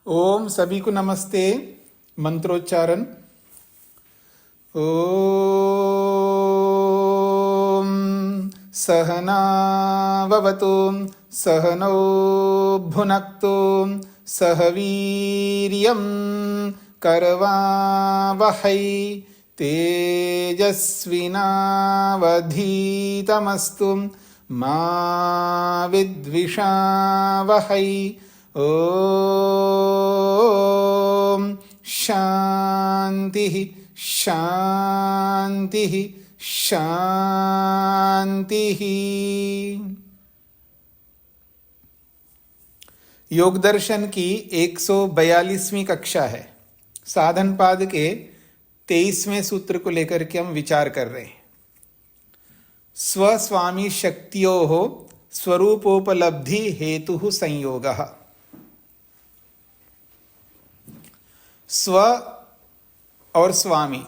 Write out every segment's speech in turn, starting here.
ओम सभी को नमस्ते। मंत्रोच्चारण। ओम सहना भवतु सहनौ भुनक्तु सह वीर्यं करवावहै तेजस्विनावधीतमस्तु मा विद्विषावहै। ओम शांति शांति शांति। योग दर्शन की 142वीं कक्षा है। साधन पाद के 23वें सूत्र को लेकर के हम विचार कर रहे हैं। स्वस्वामी शक्तियोः स्वरूपोपलब्धि हेतु संयोगः। स्व और स्वामी,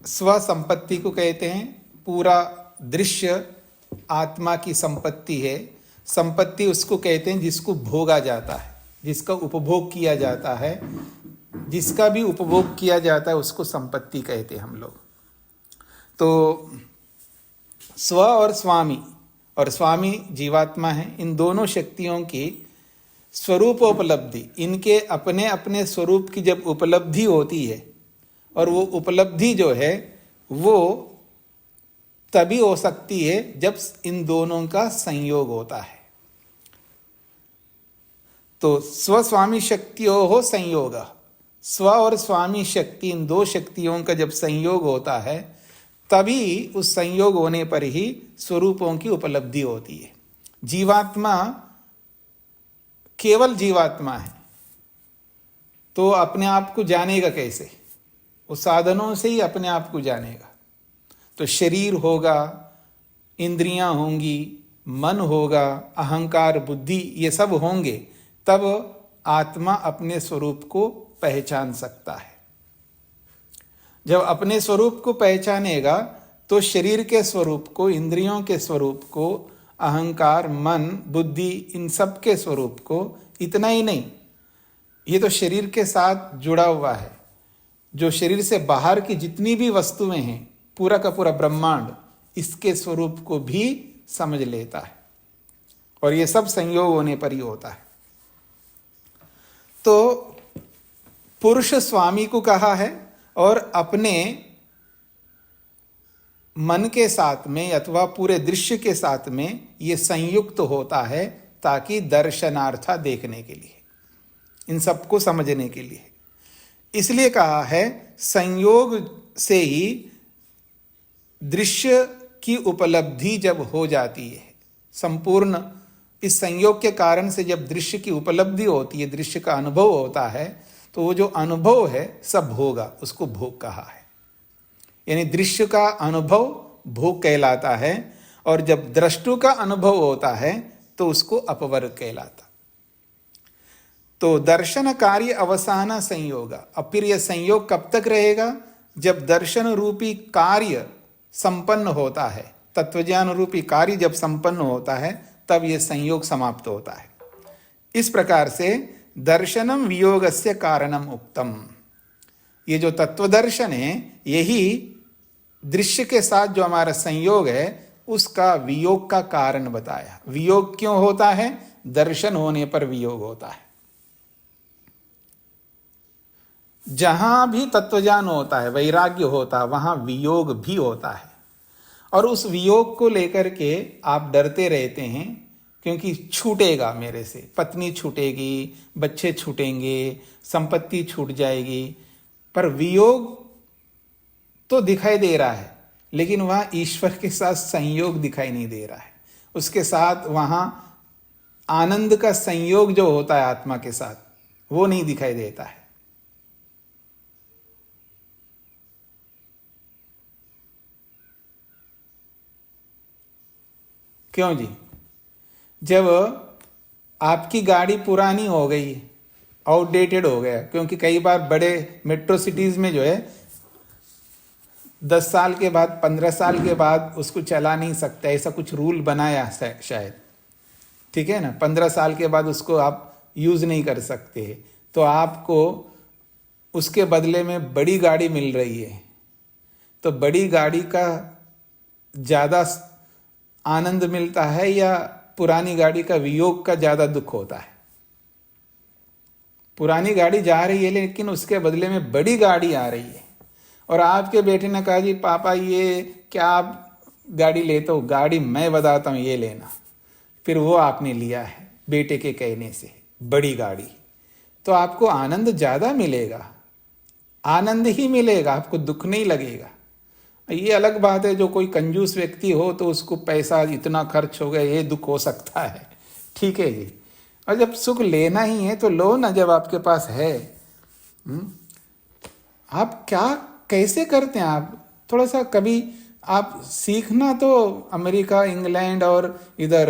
स्व संपत्ति को कहते हैं। पूरा दृश्य आत्मा की संपत्ति है। संपत्ति उसको कहते हैं जिसको भोगा जाता है, जिसका उपभोग किया जाता है। जिसका भी उपभोग किया जाता है उसको संपत्ति कहते हैं हम लोग। तो स्व और स्वामी जीवात्मा है। इन दोनों शक्तियों की स्वरूपोपलब्धि, इनके अपने अपने स्वरूप की जब उपलब्धि होती है, और वो उपलब्धि जो है वो तभी हो सकती है जब इन दोनों का संयोग होता है। तो स्वस्वामी शक्तियों हो संयोग, स्व और स्वामी शक्ति, इन दो शक्तियों का जब संयोग होता है तभी उस संयोग होने पर ही स्वरूपों की उपलब्धि होती है। जीवात्मा केवल जीवात्मा है तो अपने आप को जानेगा कैसे? उस साधनों से ही अपने आप को जानेगा। तो शरीर होगा, इंद्रियां होंगी, मन होगा, अहंकार, बुद्धि, ये सब होंगे, तब आत्मा अपने स्वरूप को पहचान सकता है। जब अपने स्वरूप को पहचानेगा तो शरीर के स्वरूप को, इंद्रियों के स्वरूप को, अहंकार, मन, बुद्धि, इन सब के स्वरूप को, इतना ही नहीं, ये तो शरीर के साथ जुड़ा हुआ है। जो शरीर से बाहर की जितनी भी वस्तुएं हैं, पूरा का पूरा ब्रह्मांड, इसके स्वरूप को भी समझ लेता है। और ये सब संयोग होने पर ही होता है। तो पुरुष स्वामी को कहा है, और अपने मन के साथ में अथवा पूरे दृश्य के साथ में ये संयुक्त होता है, ताकि दर्शनार्थ देखने के लिए, इन सबको समझने के लिए। इसलिए कहा है संयोग से ही दृश्य की उपलब्धि जब हो जाती है, संपूर्ण इस संयोग के कारण से जब दृश्य की उपलब्धि होती है, दृश्य का अनुभव होता है, तो वो जो अनुभव है सब भोगा, उसको भोग कहा है। यानी दृश्य का अनुभव भोग कहलाता है, और जब दृष्टु का अनुभव होता है तो उसको अपवर्ग कहलाता। तो दर्शन कार्य अवसान संयोग। अब फिर यह संयोग कब तक रहेगा? जब दर्शन रूपी कार्य संपन्न होता है, तत्वज्ञान रूपी कार्य जब संपन्न होता है, तब यह संयोग समाप्त होता है। इस प्रकार से दर्शनम वियोगस्य कारणम उक्तम। ये जो तत्वदर्शन है, यही दृश्य के साथ जो हमारा संयोग है उसका वियोग का कारण बताया। वियोग क्यों होता है? दर्शन होने पर वियोग होता है। जहां भी तत्वज्ञान होता है, वैराग्य होता है, वहां वियोग भी होता है। और उस वियोग को लेकर के आप डरते रहते हैं, क्योंकि छूटेगा मेरे से, पत्नी छूटेगी, बच्चे छूटेंगे, संपत्ति छूट जाएगी। पर वियोग तो दिखाई दे रहा है, लेकिन वहां ईश्वर के साथ संयोग दिखाई नहीं दे रहा है। उसके साथ वहां आनंद का संयोग जो होता है आत्मा के साथ, वो नहीं दिखाई देता है। क्यों जी? जब आपकी गाड़ी पुरानी हो गई, आउटडेटेड हो गया, क्योंकि कई बार बड़े मेट्रो सिटीज में जो है 10 साल के बाद, 15 साल के बाद उसको चला नहीं सकते, ऐसा कुछ रूल बनाया शायद, ठीक है ना। 15 साल के बाद उसको आप यूज नहीं कर सकते। तो आपको उसके बदले में बड़ी गाड़ी मिल रही है, तो बड़ी गाड़ी का ज़्यादा आनंद मिलता है या पुरानी गाड़ी का वियोग का ज़्यादा दुख होता है? पुरानी गाड़ी जा रही है लेकिन उसके बदले में बड़ी गाड़ी आ रही है, और आपके बेटे ने कहा जी पापा ये क्या आप गाड़ी लेते हो? गाड़ी मैं बताता हूँ ये लेना। फिर वो आपने लिया है बेटे के कहने से बड़ी गाड़ी, तो आपको आनंद ज़्यादा मिलेगा, आनंद ही मिलेगा, आपको दुख नहीं लगेगा। ये अलग बात है जो कोई कंजूस व्यक्ति हो तो उसको पैसा इतना खर्च हो गया ये दुख हो सकता है, ठीक है जी। और जब सुख लेना ही है तो लो ना, जब आपके पास है। आप क्या कैसे करते हैं? आप थोड़ा सा कभी आप सीखना तो अमेरिका, इंग्लैंड और इधर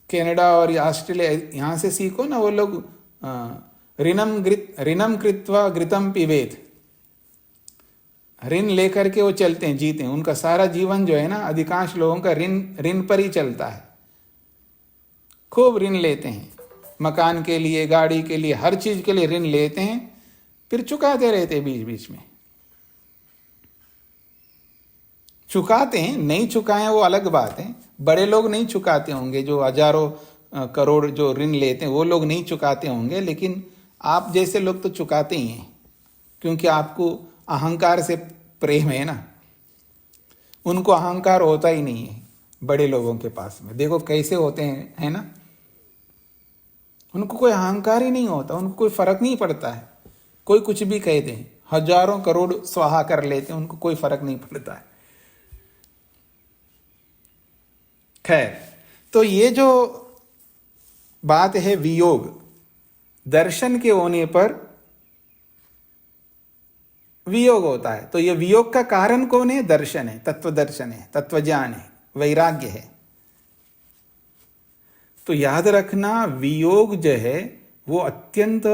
कनाडा और ऑस्ट्रेलिया यहाँ से सीखो ना। वो लोग ऋणम कृत्वा घृतम पिबेत, ऋण लेकर के वो चलते हैं, जीते हैं। उनका सारा जीवन जो है ना, अधिकांश लोगों का ऋण पर ही चलता है। खूब ऋण लेते हैं, मकान के लिए, गाड़ी के लिए, हर चीज के लिए ऋण लेते हैं, फिर चुकाते रहते हैं बीच बीच में। चुकाते हैं, नहीं चुकाएं वो अलग बात है। बड़े लोग नहीं चुकाते होंगे, जो हजारों करोड़ जो ऋण लेते हैं वो लोग नहीं चुकाते होंगे, लेकिन आप जैसे लोग तो चुकाते ही हैं, क्योंकि आपको अहंकार से प्रेम है ना। उनको अहंकार होता ही नहीं है बड़े लोगों के पास में। देखो कैसे होते हैं, है ना। उनको कोई अहंकार ही नहीं होता, उनको कोई फर्क नहीं पड़ता है। कोई कुछ भी कह दें, हजारों करोड़ स्वाहा कर लेते हैं, उनको कोई फर्क नहीं पड़ता है। खैर, तो ये जो बात है वियोग, दर्शन के होने पर वियोग होता है। तो ये वियोग का कारण कौन है? दर्शन है, तत्व दर्शन है, तत्वज्ञान है, वैराग्य है। तो याद रखना, वियोग जो है वो अत्यंत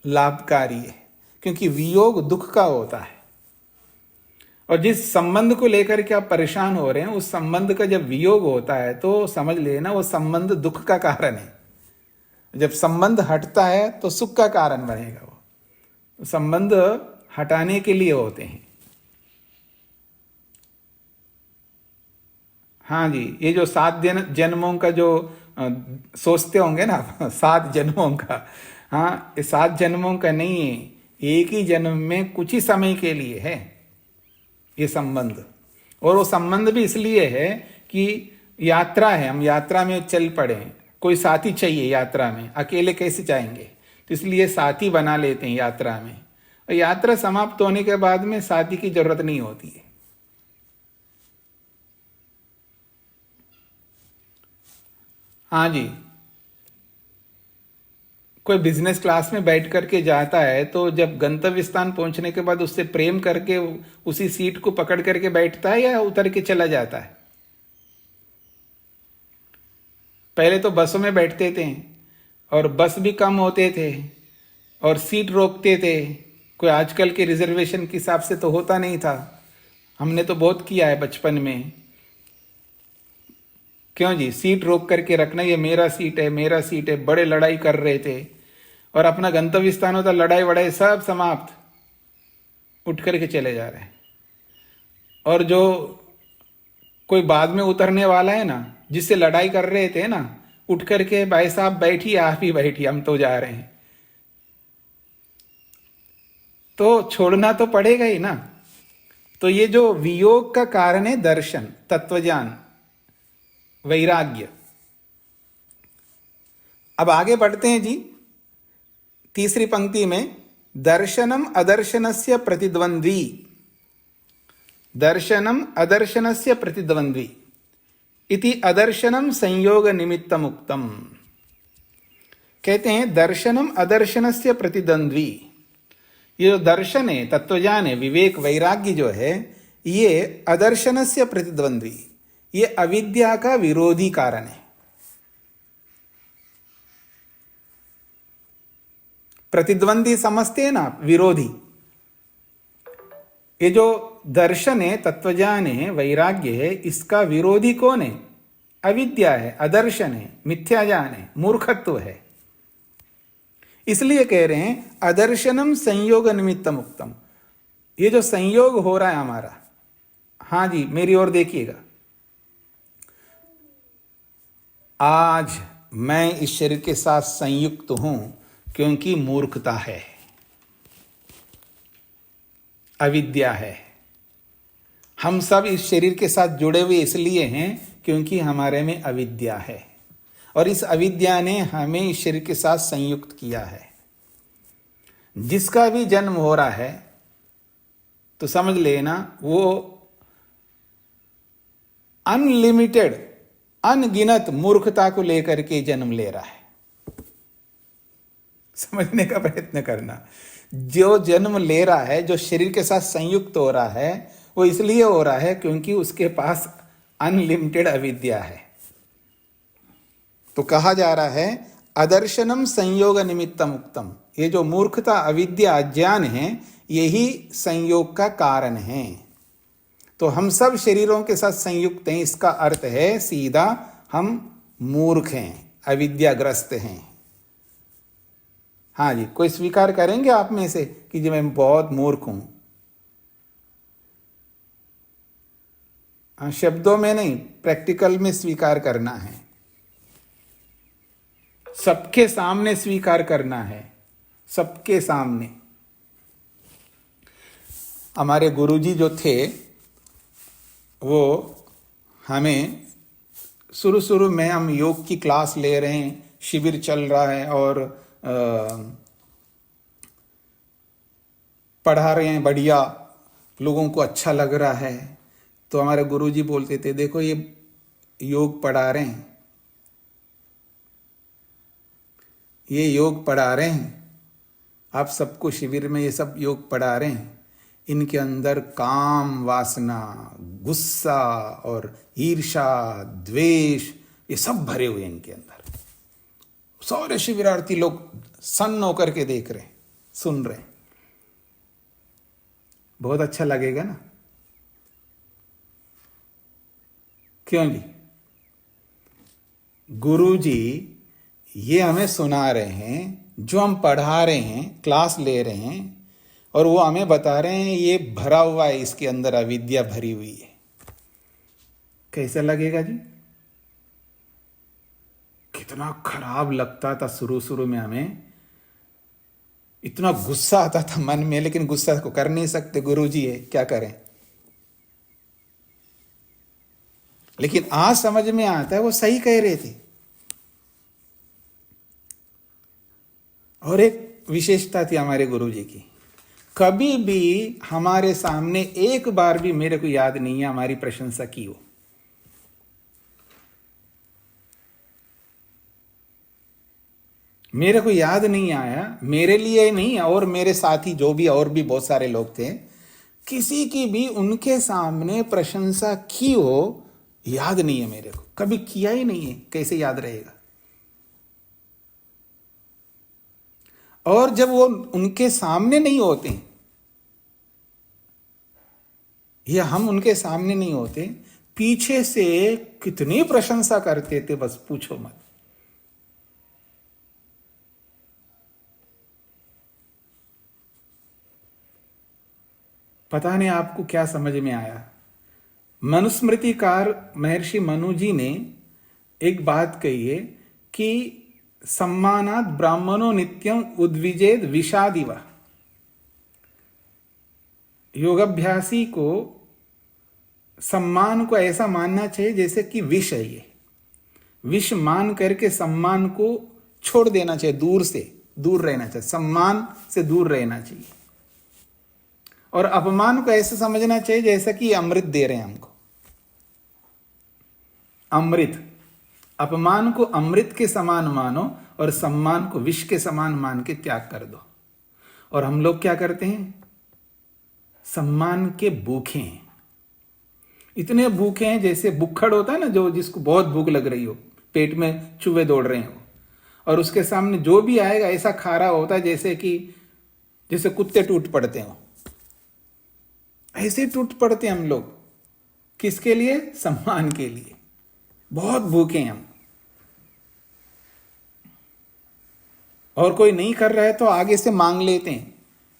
लाभकारी है, क्योंकि वियोग दुख का होता है। और जिस संबंध को लेकर के आप परेशान हो रहे हैं, उस संबंध का जब वियोग होता है तो समझ लेना वो संबंध दुख का कारण है। जब संबंध हटता है तो सुख का कारण बनेगा। वो तो संबंध हटाने के लिए होते हैं। हाँ जी, ये जो 7 जन्मों का जो सोचते होंगे ना 7 जन्मों का, हाँ, ये 7 जन्मों का नहीं है, एक ही जन्म में कुछ ही समय के लिए है ये संबंध। और वो संबंध भी इसलिए है कि यात्रा है, हम यात्रा में चल पड़े हैं, कोई साथी चाहिए यात्रा में, अकेले कैसे जाएंगे, तो इसलिए साथी बना लेते हैं यात्रा में। और यात्रा समाप्त होने के बाद में साथी की जरूरत नहीं होती है। हाँ जी, कोई बिजनेस क्लास में बैठ करके जाता है तो जब गंतव्य स्थान पहुंचने के बाद उससे प्रेम करके उसी सीट को पकड़ करके बैठता है या उतर के चला जाता है? पहले तो बसों में बैठते थे और बस भी कम होते थे और सीट रोकते थे। कोई आजकल के रिजर्वेशन के हिसाब से तो होता नहीं था। हमने तो बहुत किया है बचपन में। क्यों जी, सीट रोक करके रखना, ये मेरा सीट है, मेरा सीट है। बड़े लड़ाई कर रहे थे और अपना गंतव्य स्थान होता, लड़ाई वड़ाई सब समाप्त, उठ करके चले जा रहे हैं। और जो कोई बाद में उतरने वाला है ना, जिससे लड़ाई कर रहे थे ना, उठ करके भाई साहब बैठिए, आप ही बैठिए, हम तो जा रहे हैं। तो छोड़ना तो पड़ेगा ही ना। तो ये जो वियोग का कारण है दर्शन, तत्वज्ञान, वैराग्य। अब आगे बढ़ते हैं जी, तीसरी पंक्ति में, दर्शनम अदर्शनस्य प्रतिद्वंद्वी, दर्शनम अदर्शनस्य प्रतिद्वंद्वी इति अदर्शनम संयोग निमित्तम उक्तम। कहते हैं दर्शनम अदर्शनस्य प्रतिद्वंद्वी। ये जो दर्शन है, तत्वज्ञान है, विवेक, वैराग्य जो है, ये अदर्शनस्य प्रतिद्वंद्वी, ये अविद्या का विरोधी कारण है। प्रतिद्वंदी समझते हैं ना, विरोधी। ये जो दर्शन है, तत्वज्ञान है, वैराग्य है, इसका विरोधी कौन है? अविद्या है, अदर्शन है, मिथ्याज्ञान है, मूर्खत्व है। इसलिए कह रहे हैं अदर्शनम संयोग निमित्तम उक्तम। ये जो संयोग हो रहा है हमारा, हाँ जी मेरी ओर देखिएगा, आज मैं इस शरीर के साथ संयुक्त हूं क्योंकि मूर्खता है, अविद्या है। हम सब इस शरीर के साथ जुड़े हुए इसलिए हैं क्योंकि हमारे में अविद्या है, और इस अविद्या ने हमें इस शरीर के साथ संयुक्त किया है। जिसका भी जन्म हो रहा है तो समझ लेना वो अनलिमिटेड, अनगिनत मूर्खता को लेकर के जन्म ले रहा है। समझने का प्रयत्न करना। जो जन्म ले रहा है, जो शरीर के साथ संयुक्त हो रहा है, वो इसलिए हो रहा है क्योंकि उसके पास अनलिमिटेड अविद्या है। तो कहा जा रहा है अदर्शनम संयोग निमित्तम उक्तम। ये जो मूर्खता, अविद्या, अज्ञान है, यही संयोग का कारण है। तो हम सब शरीरों के साथ संयुक्त हैं, इसका अर्थ है सीधा हम मूर्ख हैं, अविद्याग्रस्त हैं। हाँ जी, कोई स्वीकार करेंगे आप में से कि जी मैं बहुत मूर्ख हूं? हाँ, शब्दों में नहीं, प्रैक्टिकल में स्वीकार करना है, सबके सामने स्वीकार करना है, सबके सामने। हमारे गुरुजी जो थे वो हमें शुरू में, हम योग की क्लास ले रहे हैं, शिविर चल रहा है और पढ़ा रहे हैं, बढ़िया, लोगों को अच्छा लग रहा है। तो हमारे गुरुजी बोलते थे देखो ये योग पढ़ा रहे हैं, ये योग पढ़ा रहे हैं, आप सबको शिविर में ये सब योग पढ़ा रहे हैं, इनके अंदर काम वासना, गुस्सा और ईर्षा, द्वेष, ये सब भरे हुए इनके अंदर। सारे शिविरार्थी लोग सन्न होकर के देख रहे हैं, सुन रहे हैं। बहुत अच्छा लगेगा ना? क्यों जी? गुरुजी ये हमें सुना रहे हैं, जो हम पढ़ा रहे हैं, क्लास ले रहे हैं, और वो हमें बता रहे हैं ये भरा हुआ है, इसके अंदर अविद्या भरी हुई है। कैसा लगेगा जी? कितना खराब लगता था शुरू में, हमें इतना गुस्सा आता था मन में, लेकिन गुस्सा को कर नहीं सकते, गुरुजी है, क्या करें। लेकिन आज समझ में आता है वो सही कह रहे थे। और एक विशेषता थी हमारे गुरुजी की, कभी भी हमारे सामने एक बार भी, मेरे को याद नहीं है, हमारी प्रशंसा की हो। मेरे को याद नहीं आया, मेरे लिए नहीं और मेरे साथी जो भी और भी बहुत सारे लोग थे, किसी की भी उनके सामने प्रशंसा की हो, याद नहीं है मेरे को, कभी किया ही नहीं है, कैसे याद रहेगा। और जब वो उनके सामने नहीं होते, या हम उनके सामने नहीं होते, पीछे से कितनी प्रशंसा करते थे, बस पूछो मत। पता नहीं आपको क्या समझ में आया। मनुस्मृतिकार महर्षि मनु जी ने एक बात कही है कि सम्मानात् ब्राह्मणो नित्यम उद्विजेद विषादिव। योगाभ्यासी को सम्मान को ऐसा मानना चाहिए जैसे कि विष है, ये विष मान करके सम्मान को छोड़ देना चाहिए, दूर रहना चाहिए, सम्मान से दूर रहना चाहिए। और अपमान को ऐसे समझना चाहिए जैसा कि अमृत दे रहे हैं हमको, अमृत। अपमान को अमृत के समान मानो और सम्मान को विष के समान मान के त्याग कर दो। और हम लोग क्या करते हैं? सम्मान के भूखे हैं, इतने भूखे हैं जैसे बुक्खड़ होता है ना, जो जिसको बहुत भूख लग रही हो, पेट में चूहे दौड़ रहे हो, और उसके सामने जो भी आएगा ऐसा खा रहा होता है जैसे कुत्ते टूट पड़ते हो। ऐसे टूट पड़ते हम लोग, किसके लिए? सम्मान के लिए। बहुत भूखे हैं हम। और कोई नहीं कर रहा है तो आगे से मांग लेते हैं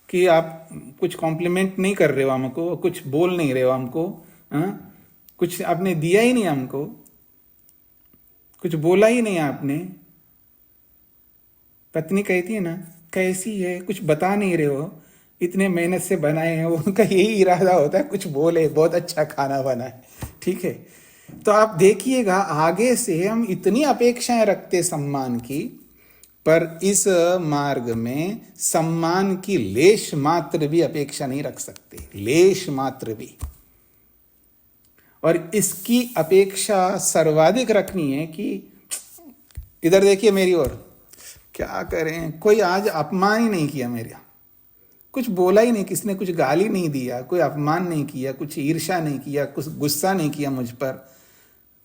कि आप कुछ कॉम्प्लीमेंट नहीं कर रहे हो हमको, कुछ बोल नहीं रहे हो हमको, हाँ? कुछ आपने दिया ही नहीं हमको, कुछ बोला ही नहीं आपने। पत्नी कहती है ना, कैसी है, कुछ बता नहीं रहे हो, इतने मेहनत से बनाए हैं, उनका यही इरादा होता है कुछ बोले, बहुत अच्छा खाना बना है, ठीक है। तो आप देखिएगा आगे से हम इतनी अपेक्षाएं रखते सम्मान की, पर इस मार्ग में सम्मान की लेश मात्र भी अपेक्षा नहीं रख सकते, लेश मात्र भी। और इसकी अपेक्षा सर्वाधिक रखनी है कि इधर देखिए मेरी ओर, क्या करें, कोई आज अपमान ही नहीं किया मेरा, कुछ बोला ही नहीं, किसने कुछ गाली नहीं दिया, कोई अपमान नहीं किया, कुछ ईर्ष्या नहीं किया, कुछ गुस्सा नहीं किया मुझ पर।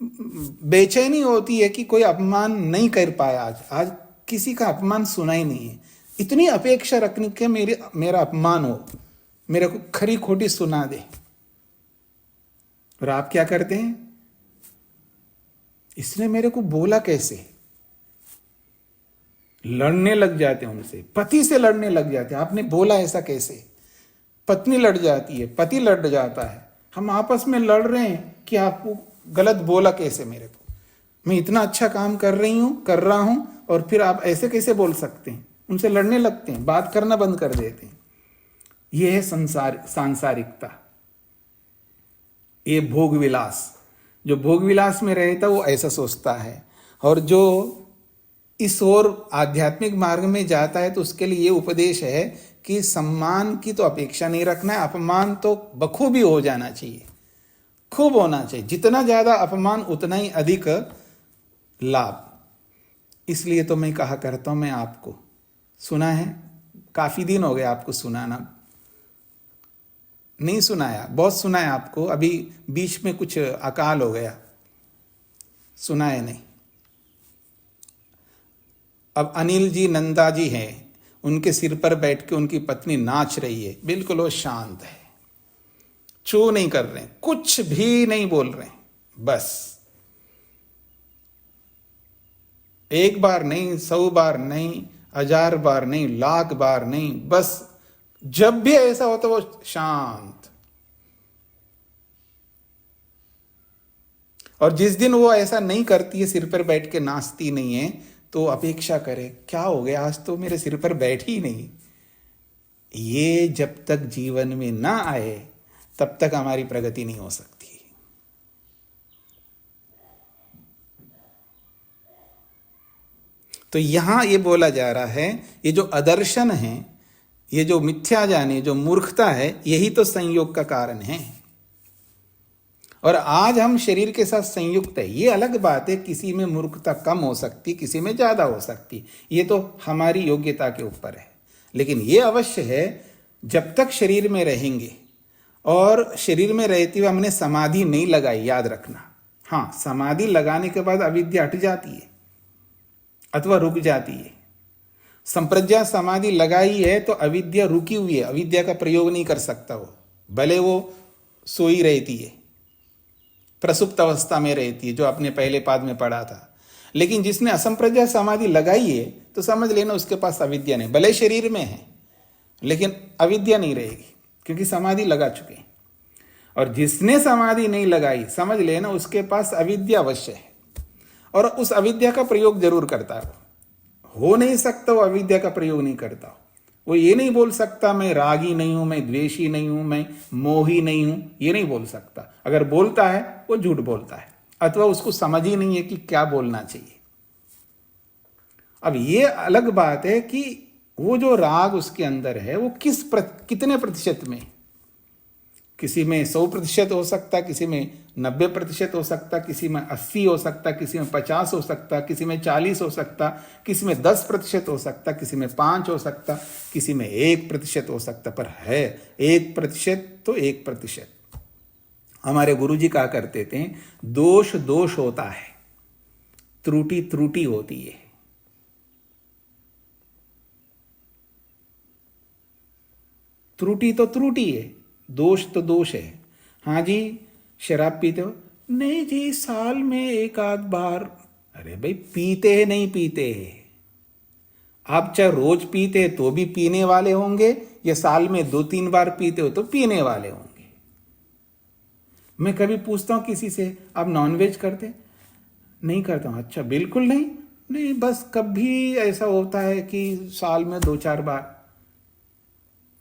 बेचैनी होती है कि कोई अपमान नहीं कर पाया, आज किसी का अपमान सुना ही नहीं है। इतनी अपेक्षा रखनी कि मेरा अपमान हो, मेरे को खरी खोटी सुना दे। और आप क्या करते हैं, इसने मेरे को बोला कैसे, लड़ने लग जाते हैं उनसे, पति से लड़ने लग जाते हैं, आपने बोला ऐसा कैसे। पत्नी लड़ जाती है, पति लड़ जाता है, हम आपस में लड़ रहे हैं कि आपको गलत बोला कैसे मेरे को, मैं इतना अच्छा काम कर रहा हूं और फिर आप ऐसे कैसे बोल सकते हैं। उनसे लड़ने लगते हैं, बात करना बंद कर देते हैं। यह है सांसारिकता, ये भोग विलास। जो भोग विलास में रहता वो ऐसा सोचता है, और जो इस ओर आध्यात्मिक मार्ग में जाता है तो उसके लिए ये उपदेश है कि सम्मान की तो अपेक्षा नहीं रखना है, अपमान तो बखूबी हो जाना चाहिए, खूब होना चाहिए। जितना ज्यादा अपमान उतना ही अधिक लाभ। इसलिए तो मैं कहा करता हूं, मैं आपको सुना है, काफी दिन हो गए आपको सुनाना, नहीं सुनाया, बहुत सुनाया आपको, अभी बीच में कुछ अकाल हो गया, सुनाया नहीं। अब अनिल जी नंदा जी हैं, उनके सिर पर बैठ के उनकी पत्नी नाच रही है, बिल्कुल वो शांत है, चू नहीं कर रहे, कुछ भी नहीं बोल रहे, बस एक बार नहीं, 100 बार नहीं, 1000 बार नहीं, लाख बार नहीं, बस जब भी ऐसा होता वो शांत। और जिस दिन वो ऐसा नहीं करती है, सिर पर बैठ के नाचती नहीं है, तो अपेक्षा करे क्या हो गया, आज तो मेरे सिर पर बैठी ही नहीं। ये जब तक जीवन में ना आए तब तक हमारी प्रगति नहीं हो सकती। तो यहां ये बोला जा रहा है, ये जो अदर्शन है, ये जो मिथ्या जाने, जो मूर्खता है, यही तो संयोग का कारण है। और आज हम शरीर के साथ संयुक्त है, ये अलग बात है, किसी में मूर्खता कम हो सकती, किसी में ज्यादा हो सकती, ये तो हमारी योग्यता के ऊपर है। लेकिन ये अवश्य है, जब तक शरीर में रहेंगे और शरीर में रहते हुए हमने समाधि नहीं लगाई, याद रखना, हाँ, समाधि लगाने के बाद अविद्या हट जाती है अथवा रुक जाती है। संप्रज्ञा समाधि लगाई है तो अविद्या रुकी हुई है, अविद्या का प्रयोग नहीं कर सकता वो, भले वो सोई रहती है, प्रसुप्त अवस्था में रहती है, जो आपने पहले पाद में पढ़ा था। लेकिन जिसने असंप्रज्ञा समाधि लगाई है तो समझ लेना उसके पास अविद्या नहीं, भले शरीर में है लेकिन अविद्या नहीं रहेगी, क्योंकि समाधि लगा चुके हैं। और जिसने समाधि नहीं लगाई, समझ लेना उसके पास अविद्या अवश्य है, और उस अविद्या का प्रयोग जरूर करता है। हो नहीं सकता वो अविद्या का प्रयोग नहीं करता। वो ये नहीं बोल सकता मैं रागी नहीं हूं, मैं द्वेषी नहीं हूं, मैं मोही नहीं हूं, ये नहीं बोल सकता। अगर बोलता है वो झूठ बोलता है, अथवा उसको समझ ही नहीं है कि क्या बोलना चाहिए। अब ये अलग बात है कि वो जो राग उसके अंदर है वो कितने प्रतिशत में, किसी में 100% हो सकता, किसी में 90% हो सकता, किसी में 80 हो सकता, किसी में 50 हो सकता, किसी में 40 हो सकता, किसी में 10% हो सकता, किसी में 5 हो सकता, किसी में 1% हो सकता, पर है 1% तो 1%। हमारे गुरुजी कहा करते थे, दोष दोष होता है, त्रुटि त्रुटि होती है। त्रुटि तो त्रुटि है, दोष तो दोष है। हाँ जी, शराब पीते हो? नहीं जी, साल में 1 आध बार। अरे भाई, पीते हैं नहीं पीते हैं, आप चाहे रोज पीते तो भी पीने वाले होंगे, या साल में 2-3 बार पीते हो तो पीने वाले होंगे। मैं कभी पूछता हूं किसी से, आप नॉनवेज करते? नहीं करता हूं। अच्छा, बिल्कुल नहीं? नहीं, बस कभी ऐसा होता है कि साल में 2-4 बार,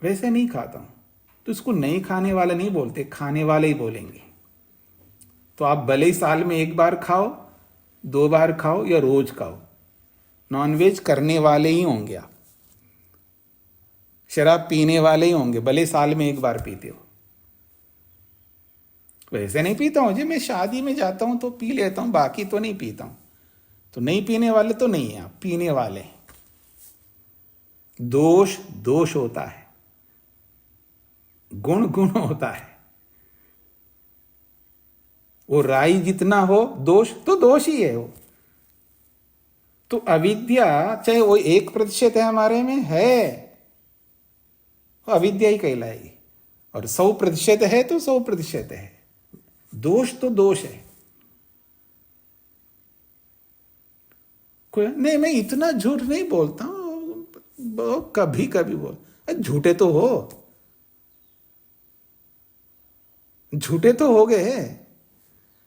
वैसे नहीं खाता हूं। तो इसको नहीं खाने वाले नहीं बोलते, खाने वाले ही बोलेंगे। तो आप भले ही साल में 1 बार खाओ, 2 बार खाओ या रोज खाओ, नॉनवेज करने वाले ही होंगे आप। शराब पीने वाले ही होंगे, भले साल में 1 बार पीते हो। वैसे नहीं पीता हूं जी, मैं शादी में जाता हूं तो पी लेता हूं, बाकी तो नहीं पीता हूं। तो नहीं पीने वाले तो नहीं है आप, पीने वाले। दोष दोष होता है, गुण गुण होता है। वो राई जितना हो दोष तो दोष ही है वो। तो अविद्या चाहे वो 1% है हमारे में है, वो अविद्या ही कहलाएगी। और 100% है तो 100% है। दोष तो दोष है। कोई नहीं, मैं इतना झूठ नहीं बोलता हूं, कभी कभी बोल। झूठे तो हो गए।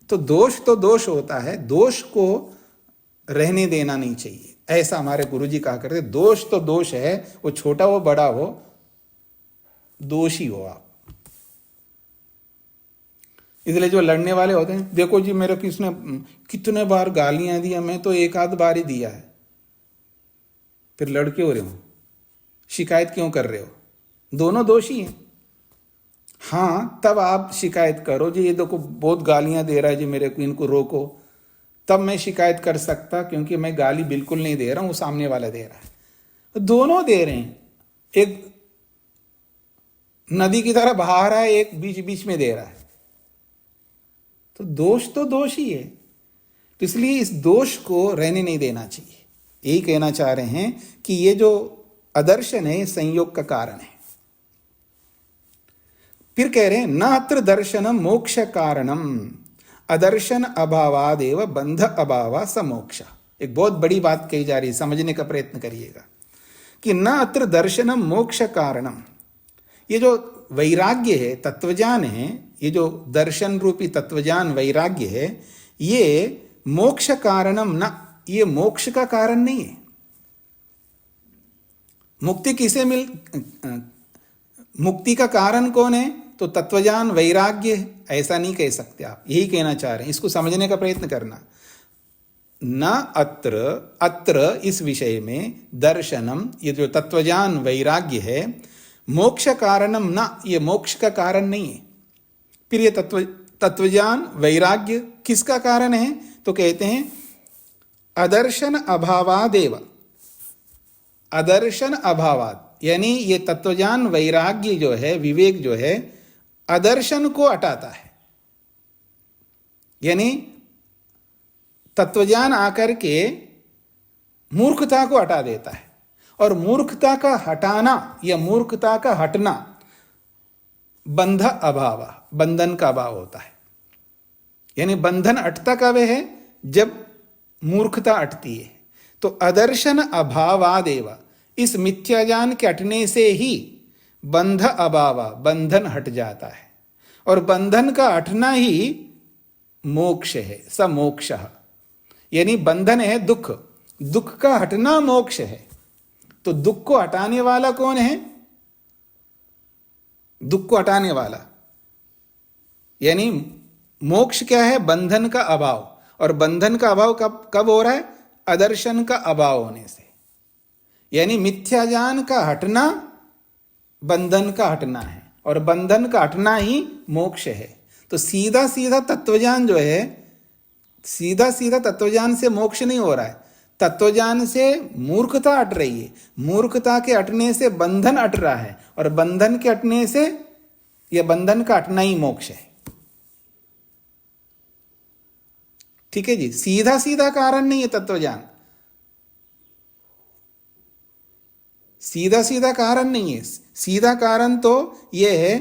तो दोष होता है, दोष को रहने देना नहीं चाहिए। ऐसा हमारे गुरुजी कहा करते, दोष तो दोष है, वो छोटा हो बड़ा हो, दोषी हो आप। इसलिए जो लड़ने वाले होते हैं, देखो जी मेरे किसने कितने बार गालियां दिया, मैं तो 1 आध बार ही दिया है। फिर लड़ क्यों रहे हो, शिकायत क्यों कर रहे हो? दोनों दोषी हैं। हाँ, तब आप शिकायत करो जी, ये देखो बहुत गालियां दे रहा है जी मेरे को, इनको रोको। तब मैं शिकायत कर सकता, क्योंकि मैं गाली बिल्कुल नहीं दे रहा हूं, सामने वाला दे रहा है। दोनों दे रहे हैं, एक नदी की तरह बहा रहा है, एक बीच बीच में दे रहा है। तो दोष ही है। तो इसलिए इस दोष को रहने नहीं देना चाहिए। यही कहना चाह रहे हैं कि ये जो अदर्शन है संयोग का कारण है। फिर कह रहे हैं न अत्र दर्शनम मोक्ष कारणम अदर्शन अभावादेव बंध अभाव समोक्ष। एक बहुत बड़ी बात कही जा रही है, समझने का प्रयत्न करिएगा कि न अत्र दर्शनम मोक्ष कारणम। ये जो वैराग्य है, तत्वज्ञान है, ये जो दर्शन रूपी तत्वज्ञान वैराग्य है, ये मोक्ष कारणम न, ये मोक्ष का कारण नहीं है। मुक्ति किसे मुक्ति का कारण कौन है? तो तत्वज्ञान वैराग्य, ऐसा नहीं कह सकते आप। यही कहना चाह रहे हैं, इसको समझने का प्रयत्न करना। न अत्र इस विषय में दर्शनम, ये जो तत्वज्ञान वैराग्य है, मोक्ष कारणम न, ये मोक्ष का कारण नहीं है। फिर ये तत्वज्ञान वैराग्य किसका कारण है? तो कहते हैं अदर्शन अभावादेव। अदर्शन अभावाद, यानी ये तत्वज्ञान वैराग्य जो है, विवेक जो है, अदर्शन को हटाता है। यानी तत्वज्ञान आकर के मूर्खता को हटा देता है। और मूर्खता का हटाना या मूर्खता का हटना बंध अभाव, बंधन का अभाव होता है। यानी बंधन हटता कब है? जब मूर्खता हटती है। तो अदर्शन अभावादेव, इस मिथ्या ज्ञान के हटने से ही बंध अभाव, बंधन हट जाता है। और बंधन का हटना ही मोक्ष है, स मोक्ष। यानी बंधन है दुख, दुख का हटना मोक्ष है। तो दुख को हटाने वाला कौन है? दुख को हटाने वाला यानी मोक्ष क्या है? बंधन का अभाव। और बंधन का अभाव कब हो रहा है? अदर्शन का अभाव होने से। यानी मिथ्या ज्ञान का हटना बंधन का हटना है, और बंधन का हटना ही मोक्ष है। तो सीधा सीधा तत्वज्ञान जो है, सीधा सीधा तत्वज्ञान से मोक्ष नहीं हो रहा है, तत्वज्ञान से मूर्खता हट रही है, मूर्खता के हटने से बंधन हट रहा है, और बंधन के हटने से यह बंधन का हटना ही मोक्ष है। ठीक है जी, सीधा सीधा कारण नहीं है तत्वज्ञान, सीधा सीधा कारण नहीं है। सीधा कारण तो यह है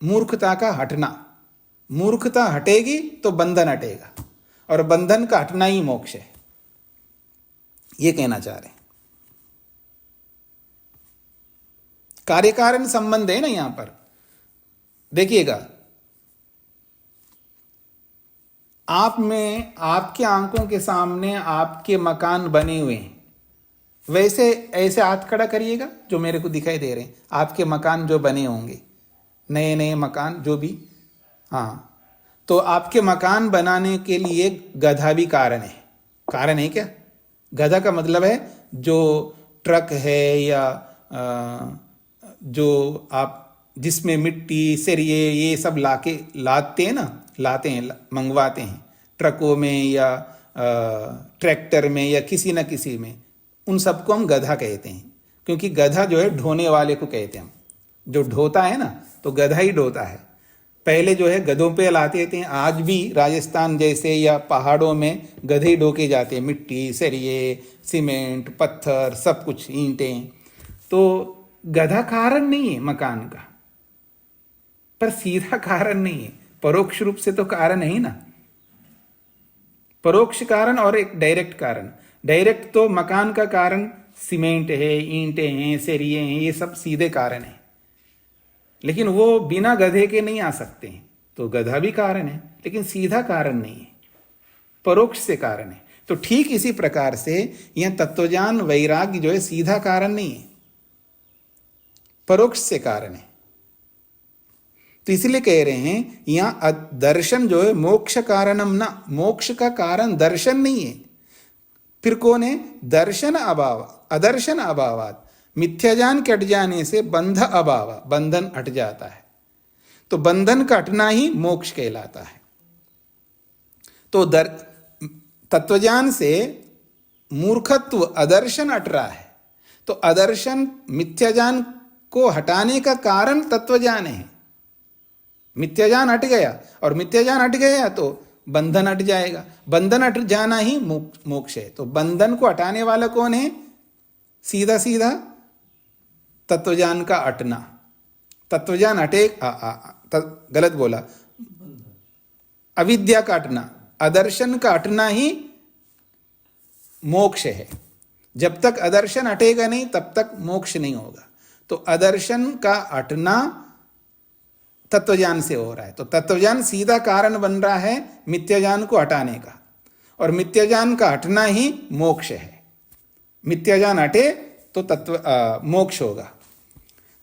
मूर्खता का हटना। मूर्खता हटेगी तो बंधन हटेगा, और बंधन का हटना ही मोक्ष है। यह कहना चाह रहे हैं। कार्य कारण संबंध है ना यहां पर। देखिएगा, आप में आपके आंखों के सामने आपके मकान बने हुए हैं, वैसे ऐसे हाथ खड़ा करिएगा जो मेरे को दिखाई दे रहे हैं, आपके मकान जो बने होंगे, नए नए मकान जो भी। हाँ, तो आपके मकान बनाने के लिए गधा भी कारण है। कारण है क्या? गधा का मतलब है जो ट्रक है या जो आप जिसमें मिट्टी सरिये ये सब लाते हैं ना, लाते हैं, मंगवाते हैं ट्रकों में या ट्रैक्टर में या किसी न किसी में, उन सबको हम गधा कहते हैं। क्योंकि गधा जो है ढोने वाले को कहते हैं हम, जो ढोता है ना तो गधा ही ढोता है। पहले जो है गधों पे लाते थे, आज भी राजस्थान जैसे या पहाड़ों में गधे ढोके जाते हैं, मिट्टी सरिये सीमेंट पत्थर सब कुछ, ईंटें। तो गधा कारण नहीं है मकान का, पर सीधा कारण नहीं है, परोक्ष रूप से तो कारण है ही ना। परोक्ष कारण और एक डायरेक्ट कारण। डायरेक्ट तो मकान का कारण सीमेंट है, ईंटें हैं, सरिये हैं, ये सब सीधे कारण है, लेकिन वो बिना गधे के नहीं आ सकते हैं। तो गधा भी कारण है लेकिन सीधा कारण नहीं है, परोक्ष से कारण है। तो ठीक इसी प्रकार से यह तत्वज्ञान वैराग्य जो है सीधा कारण नहीं है, परोक्ष से कारण है। तो इसलिए कह रहे हैं यहां दर्शन जो है मोक्ष कारणम ना, मोक्ष का कारण दर्शन नहीं है। फिर कौन है? दर्शन अभाव, अदर्शन अभावात, मिथ्याज्ञान के हट जाने से बंध अभाव, बंधन हट जाता है। तो बंधन का हटना ही मोक्ष कहलाता है। तो तत्वज्ञान से मूर्खत्व अदर्शन हट रहा है। तो अदर्शन मिथ्याज्ञान को हटाने का कारण तत्वज्ञान है। मिथ्याज्ञान हट गया, और मिथ्याज्ञान हट गया तो बंधन हट जाएगा, बंधन हट जाना ही मोक्ष है। तो बंधन को हटाने वाला कौन है? सीधा सीधा तत्वज्ञान का हटना। तत्वज्ञान हटे, गलत बोला, अविद्या का हटना, अदर्शन का हटना ही मोक्ष है। जब तक अदर्शन हटेगा नहीं तब तक मोक्ष नहीं होगा। तो अदर्शन का हटना तत्वज्ञान से हो रहा है। तो तत्वज्ञान सीधा कारण बन रहा है मिथ्याज्ञान को हटाने का, और मिथ्याज्ञान का हटना ही मोक्ष है। मिथ्याज्ञान हटे तो मोक्ष होगा।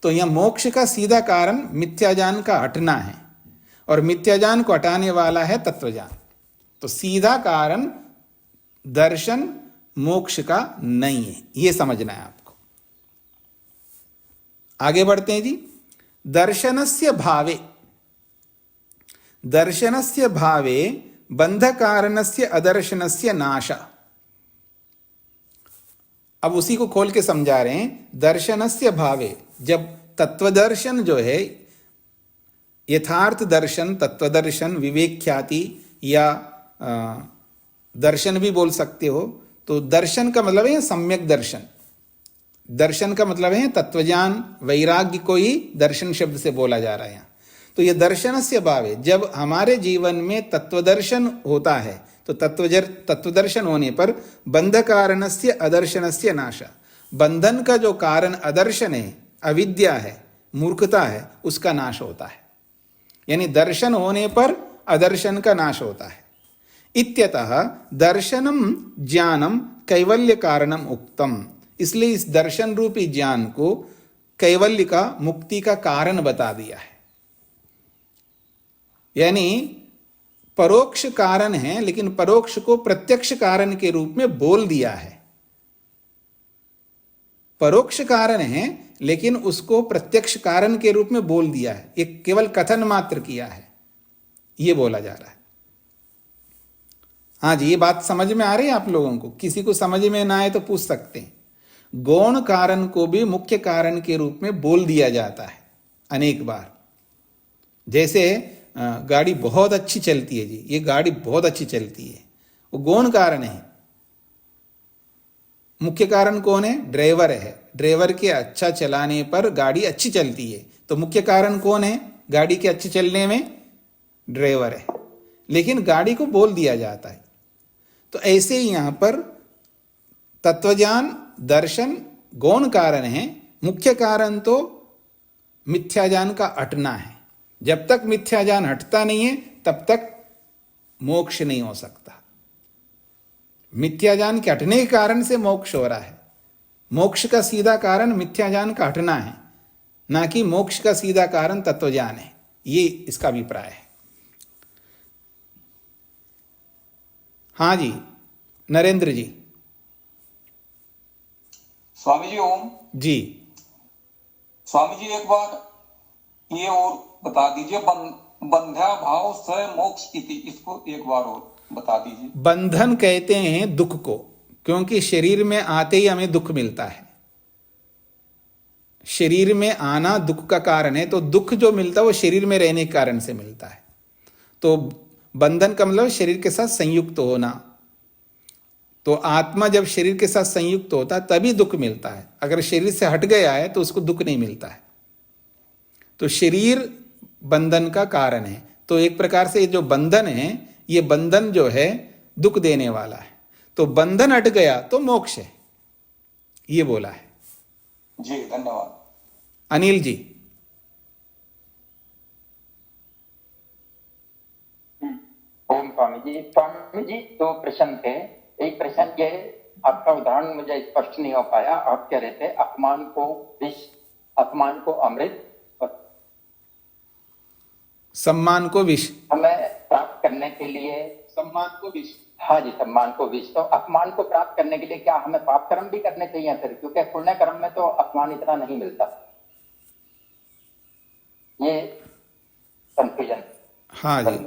तो यह मोक्ष का सीधा कारण मिथ्याज्ञान का हटना है, और मिथ्याज्ञान को हटाने वाला है तत्वज्ञान। तो सीधा कारण दर्शन मोक्ष का नहीं है, यह समझना है आपको। आगे बढ़ते हैं जी। दर्शनस्य भावे, दर्शनस्य भावे बंध कारणस्य अदर्शनस्य नाश। अब उसी को खोल के समझा रहे हैं। दर्शनस्य भावे, जब तत्वदर्शन जो है, यथार्थ दर्शन, तत्वदर्शन, विवेक ख्याति या दर्शन भी बोल सकते हो। तो दर्शन का मतलब है सम्यक दर्शन। दर्शन का मतलब है तत्वज्ञान वैराग्य को ही दर्शन शब्द से बोला जा रहा है यहाँ। तो ये दर्शन से भाव है। जब हमारे जीवन में तत्वदर्शन होता है तो तत्वदर्शन होने पर बंध कारणस्य अदर्शनस्य नाश, बंधन का जो कारण अदर्शन है, अविद्या है, मूर्खता है, उसका नाश होता है। यानी दर्शन होने पर अदर्शन का नाश होता है। इत्यतः दर्शनम ज्ञानम कैवल्य कारणम उक्तम। इसलिए इस दर्शन रूपी ज्ञान को कैवल्य का, मुक्ति का कारण बता दिया है। यानी परोक्ष कारण है लेकिन परोक्ष को प्रत्यक्ष कारण के रूप में बोल दिया है। परोक्ष कारण है लेकिन उसको प्रत्यक्ष कारण के रूप में बोल दिया है। एक केवल कथन मात्र किया है, यह बोला जा रहा है। हाँ जी, ये बात समझ में आ रही है आप लोगों को? किसी को समझ में ना आए तो पूछ सकते हैं। गौण कारण को भी मुख्य कारण के रूप में बोल दिया जाता है अनेक बार। जैसे गाड़ी बहुत अच्छी चलती है जी, ये गाड़ी बहुत अच्छी चलती है, वो गौण कारण है। मुख्य कारण कौन है? ड्राइवर है। ड्राइवर के अच्छा चलाने पर गाड़ी अच्छी चलती है। तो मुख्य कारण कौन है गाड़ी के अच्छे चलने में? ड्राइवर है, लेकिन गाड़ी को बोल दिया जाता है। तो ऐसे ही यहां पर तत्वज्ञान, दर्शन गौण कारण है, मुख्य कारण तो मिथ्या ज्ञान का हटना है। जब तक मिथ्या ज्ञान हटता नहीं है तब तक मोक्ष नहीं हो सकता। मिथ्या ज्ञान के हटने के कारण से मोक्ष हो रहा है। मोक्ष का सीधा कारण मिथ्या ज्ञान का हटना है, ना कि मोक्ष का सीधा कारण तत्व ज्ञान है। ये इसका अभिप्राय है। हाँ जी, नरेंद्र जी। स्वामी जी ओम जी। स्वामी जी एक बार ये और बता दीजिए, बंध्या भाव स मोक्ष इति, इसको एक बार और बता दीजिए। बंधन कहते हैं दुख को, क्योंकि शरीर में आते ही हमें दुख मिलता है। शरीर में आना दुख का कारण है, तो दुख जो मिलता है वो शरीर में रहने के कारण से मिलता है। तो बंधन का मतलब शरीर के साथ संयुक्त होना। तो आत्मा जब शरीर के साथ संयुक्त होता है तभी दुख मिलता है। अगर शरीर से हट गया है तो उसको दुख नहीं मिलता है। तो शरीर बंधन का कारण है। तो एक प्रकार से ये जो बंधन है, ये बंधन जो है दुख देने वाला है। तो बंधन हट गया तो मोक्ष है, ये बोला है। जी धन्यवाद। अनिल जी। ओम स्वामी जी। स्वामी जी दो प्रश्न थे। एक प्रश्न ये, आपका उदाहरण मुझे स्पष्ट नहीं हो पाया। आप कह रहे थे अपमान को विष, अपमान को अमृत और सम्मान को विष। हमें प्राप्त करने के लिए सम्मान को विष। हाँ जी, सम्मान को विष। तो अपमान को प्राप्त करने के लिए क्या हमें पाप कर्म भी करने चाहिए फिर? क्योंकि पुण्य कर्म में तो अपमान इतना नहीं मिलता। ये कंफ्यूजन। हाँ जी।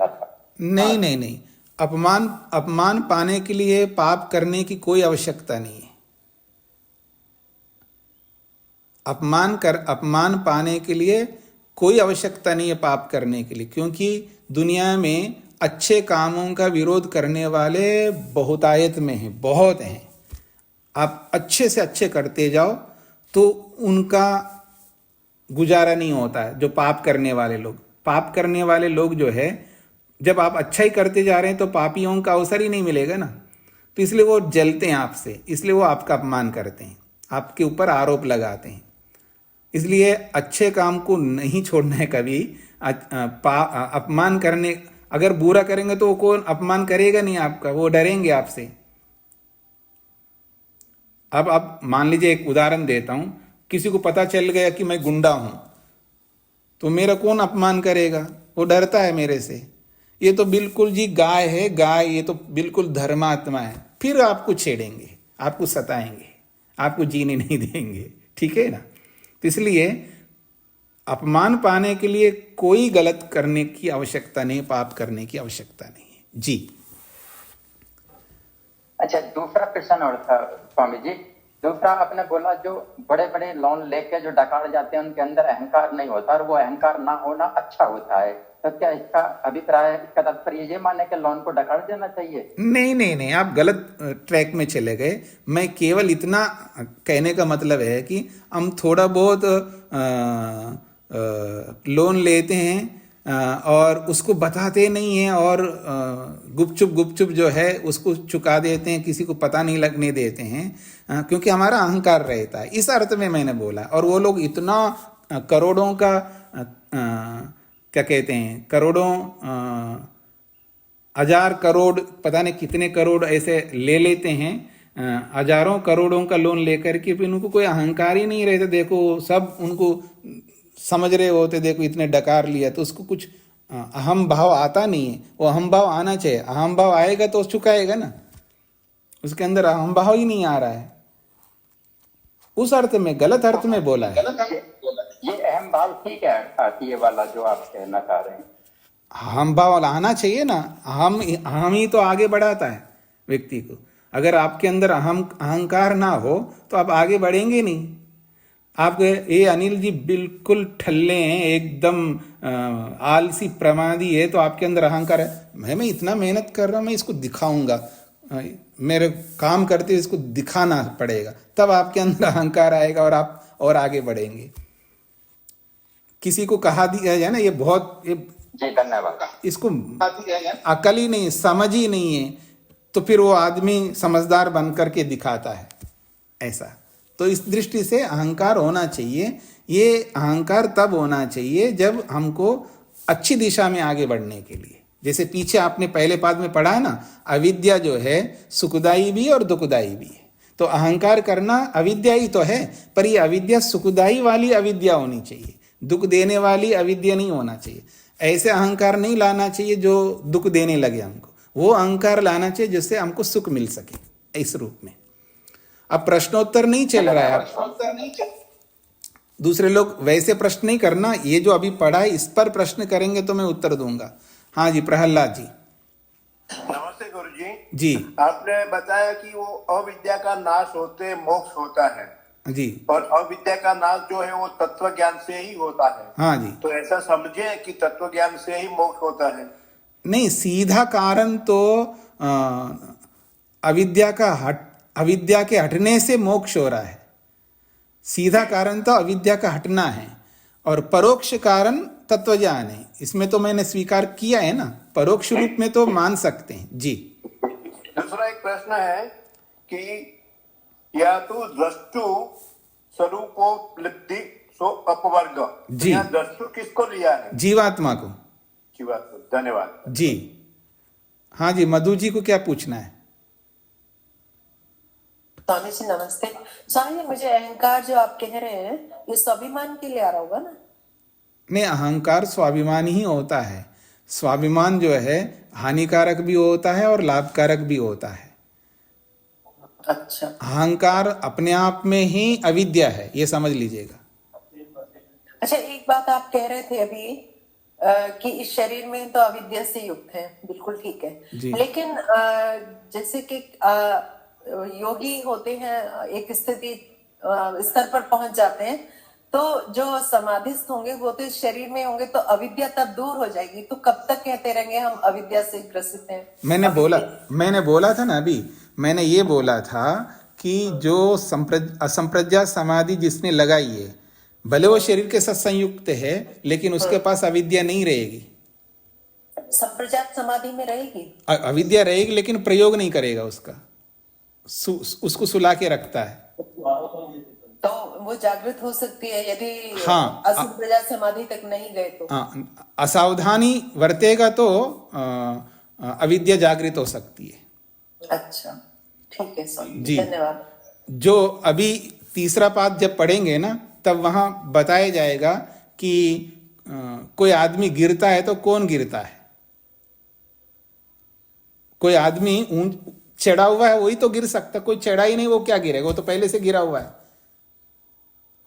नहीं नहीं नहीं, अपमान पाने के लिए पाप करने की कोई आवश्यकता नहीं है। अपमान पाने के लिए कोई आवश्यकता नहीं है पाप करने के लिए, क्योंकि दुनिया में अच्छे कामों का विरोध करने वाले बहुतायत में हैं, बहुत हैं। आप अच्छे से अच्छे करते जाओ तो उनका गुजारा नहीं होता है। जो पाप करने वाले लोग जो है, जब आप अच्छा ही करते जा रहे हैं तो पापियों का अवसर ही नहीं मिलेगा ना। तो इसलिए वो जलते हैं आपसे, इसलिए वो आपका अपमान करते हैं, आपके ऊपर आरोप लगाते हैं। इसलिए अच्छे काम को नहीं छोड़ना है कभी। अपमान करने, अगर बुरा करेंगे तो वो कौन अपमान करेगा नहीं आपका, वो डरेंगे आपसे। अब मान लीजिए, एक उदाहरण देता हूं, किसी को पता चल गया कि मैं गुंडा हूं, तो मेरा कौन अपमान करेगा? वो डरता है मेरे से। ये तो बिल्कुल जी गाय है, गाय, ये तो बिल्कुल धर्मात्मा है। फिर आपको छेड़ेंगे, आपको सताएंगे, आपको जीने नहीं देंगे। ठीक है ना? तो इसलिए अपमान पाने के लिए कोई गलत करने की आवश्यकता नहीं, पाप करने की आवश्यकता नहीं है जी। अच्छा, दूसरा प्रश्न और था स्वामी जी। दूसरा, आपने बोला जो बड़े बड़े लोन लेके जो डकाए जाते हैं उनके अंदर अहंकार नहीं होता, और वो अहंकार ना होना अच्छा होता है। तो क्या इसका अभिप्राय, इसका तात्पर्य ये माने कि लोन को डकार देना चाहिए? नहीं नहीं नहीं, आप गलत ट्रैक में चले गए। मैं केवल इतना कहने का मतलब है कि हम थोड़ा बहुत लोन लेते हैं और उसको बताते नहीं हैं, और गुपचुप जो है उसको चुका देते हैं, किसी को पता नहीं लगने देते हैं, क्योंकि हमारा अहंकार रहता है। इस अर्थ में मैंने बोला। और वो लोग इतना करोड़ों का क्या कहते हैं, करोड़ों, हजार करोड़, पता नहीं कितने करोड़ ऐसे ले लेते हैं, हजारों करोड़ों का लोन लेकर के, फिर उनको कोई अहंकार ही नहीं रहता। देखो सब उनको समझ रहे होते, देखो इतने डकार लिया, तो उसको कुछ अहम भाव आता नहीं है। वो अहम भाव आना चाहिए। अहम भाव आएगा तो चुकाएगा ना। उसके अंदर अहम भाव ही नहीं आ रहा है। उस अर्थ में, गलत अर्थ में बोला है। ये अहम भाव ठीक है, ये वाला जो आप कहना चाह रहे हैं, अहम भाव आना चाहिए ना। हम ही तो आगे बढ़ाता है व्यक्ति को। अगर आपके अंदर अहंकार ना हो तो आप आगे बढ़ेंगे नहीं। आप ये अनिल जी बिल्कुल ठल्ले हैं, एकदम आलसी प्रमादी है। तो आपके अंदर अहंकार है, मैं इतना मेहनत कर रहा हूं, मैं इसको दिखाऊंगा, मेरे काम करते हुए इसको दिखाना पड़ेगा, तब आपके अंदर अहंकार आएगा और आप और आगे बढ़ेंगे। किसी को कहा दिया जाए ना, ये बहुत जी धन्यवाद, इसको अकल ही नहीं, समझ ही नहीं है, तो फिर वो आदमी समझदार बन करके दिखाता है ऐसा। तो इस दृष्टि से अहंकार होना चाहिए। ये अहंकार तब होना चाहिए जब हमको अच्छी दिशा में आगे बढ़ने के लिए, जैसे पीछे आपने पहले पाद में पढ़ा ना, अविद्या जो है सुखदाई भी और दुखदाई भी है। तो अहंकार करना अविद्या ही तो है, पर ये अविद्या सुखदाई वाली अविद्या होनी चाहिए, दुख देने वाली अविद्या नहीं होना चाहिए। ऐसे अहंकार नहीं लाना चाहिए जो दुख देने लगे हमको, वो अहंकार लाना चाहिए जिससे हमको सुख मिल सके इस रूप में। अब प्रश्नोत्तर नहीं चल रहा है, दूसरे लोग वैसे प्रश्न नहीं करना, ये जो अभी पढ़ा है इस पर प्रश्न करेंगे तो मैं उत्तर दूंगा। हाँ जी, प्रहलाद जी। नमस्ते गुरु जी। जी आपने बताया कि वो अविद्या का नाश होते मोक्ष होता है जी। और अविद्या का नाश जो है वो तत्व ज्ञान से ही होता है। हाँ जी। तो ऐसा समझे कि तत्व ज्ञान से ही मोक्ष होता है? नहीं, सीधा कारण तो अविद्या के हटने से मोक्ष हो रहा है। सीधा कारण तो अविद्या का हटना है और परोक्ष कारण तत्वज्ञान है। इसमें तो मैंने स्वीकार किया है ना, परोक्ष रूप में तो मान सकते हैं जी। दूसरा एक प्रश्न है कि या तो द्रष्टु स्वरूपोपलब्धि सो अपवर्ग, जी। यहाँ द्रष्टु किसको लिया है? जीवात्मा को। जीवात्मा। धन्यवाद जी। हाँ जी, मधु जी को क्या पूछना है? स्वामी जी नमस्ते। स्वामी जी, मुझे अहंकार जो आप कह रहे हैं ये स्वाभिमान के लिए आ रहा होगा ना? नहीं, अहंकार स्वाभिमान ही होता है। स्वाभिमान जो है हानिकारक भी होता है और लाभकारक भी होता है। अच्छा। अहंकार अपने आप में ही अविद्या है, ये समझ लीजिएगा। अच्छा, एक बात आप कह रहे थे अभी कि इस शरीर में तो अविद्या से युक्त है, बिल्कुल ठीक है जी। लेकिन जैसे कि योगी होते हैं, एक स्थिति स्तर पर पहुंच जाते हैं, तो जो समाधिस्थ होंगे वो तो इस शरीर में होंगे, तो अविद्या तब दूर हो जाएगी। तो कब तक कहते रहेंगे हम अविद्या से ग्रसित हैं? मैंने बोला था ना अभी, मैंने ये बोला था कि जो असंप्रज्ञात समाधि जिसने लगाई है, भले वो शरीर के साथ संयुक्त है लेकिन उसके पास अविद्या नहीं रहेगी। संप्रज्ञात समाधि में रहेगी, अविद्या रहेगी लेकिन प्रयोग नहीं करेगा उसका, उसको सुला के रखता है। तो वो जागृत हो सकती है यदि हाँ, असंप्रज्ञात समाधि तक नहीं गए तो। असावधानी वर्तेगा तो अविद्या जागृत हो सकती है। अच्छा, ठीक है स्वामी जी। धन्यवाद। जो अभी तीसरा पाठ जब पढ़ेंगे ना, तब वहां बताया जाएगा कि कोई आदमी गिरता है तो कौन गिरता है। कोई आदमी चढ़ा हुआ है वही तो गिर सकता, कोई चढ़ा ही नहीं वो क्या गिरेगा, वो तो पहले से गिरा हुआ है।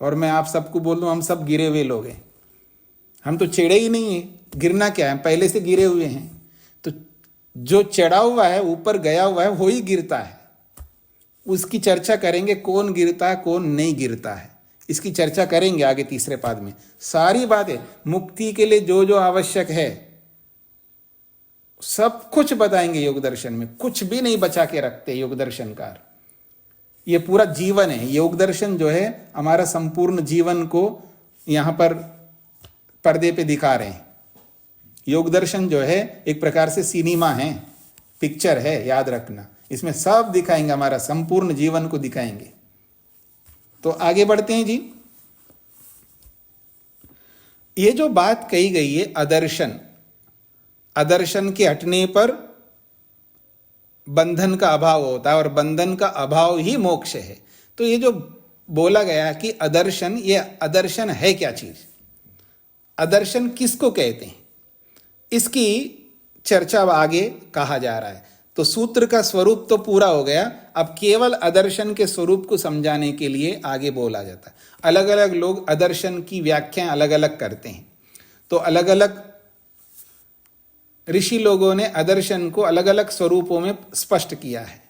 और मैं आप सबको बोल दूं, हम सब गिरे हुए लोग हैं, हम तो चढ़े ही नहीं है, गिरना क्या है, पहले से गिरे हुए हैं। तो जो चढ़ा हुआ है, ऊपर गया हुआ है, वही गिरता है। उसकी चर्चा करेंगे, कौन गिरता है कौन नहीं गिरता है, इसकी चर्चा करेंगे आगे तीसरे पाद में। सारी बातें मुक्ति के लिए जो जो आवश्यक है सब कुछ बताएंगे योग दर्शन में, कुछ भी नहीं बचा के रखते योग दर्शनकार। ये पूरा जीवन है, योग दर्शन जो है हमारा संपूर्ण जीवन को यहाँ पर पर्दे पे दिखा रहे हैं। योग दर्शन जो है एक प्रकार से सिनेमा है, पिक्चर है, याद रखना। इसमें सब दिखाएंगे, हमारा संपूर्ण जीवन को दिखाएंगे। तो आगे बढ़ते हैं जी। ये जो बात कही गई है अदर्शन, अदर्शन के हटने पर बंधन का अभाव होता है और बंधन का अभाव ही मोक्ष है। तो ये जो बोला गया कि अदर्शन, ये अदर्शन है क्या चीज, अदर्शन किसको कहते हैं, इसकी चर्चा आगे कहा जा रहा है। तो सूत्र का स्वरूप तो पूरा हो गया, अब केवल अदर्शन के स्वरूप को समझाने के लिए आगे बोला जाता है। अलग अलग लोग अदर्शन की व्याख्या अलग अलग करते हैं, तो अलग अलग ऋषि लोगों ने अदर्शन को अलग अलग स्वरूपों में स्पष्ट किया है।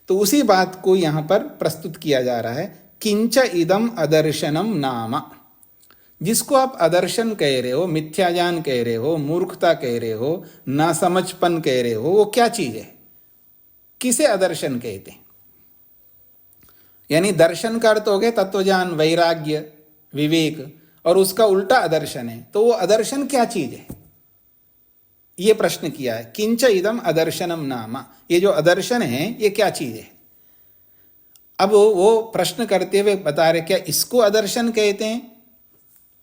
तो उसी बात को यहां पर प्रस्तुत किया जा रहा है। किंच इदम अदर्शनम नाम, जिसको आप अदर्शन कह रहे हो, मिथ्या ज्ञान कह रहे हो, मूर्खता कह रहे हो, नासमझपन कह रहे हो, वो क्या चीज है, किसे अदर्शन कहते हैं? यानी दर्शन का अर्थ हो गया तत्वज्ञान, वैराग्य, विवेक, और उसका उल्टा अदर्शन है। तो वो अदर्शन क्या चीज है, ये प्रश्न किया है। किंच इदम अदर्शनम नाम, ये जो अदर्शन है ये क्या चीज है? अब वो प्रश्न करते हुए बता रहे क्या इसको अदर्शन कहते हैं,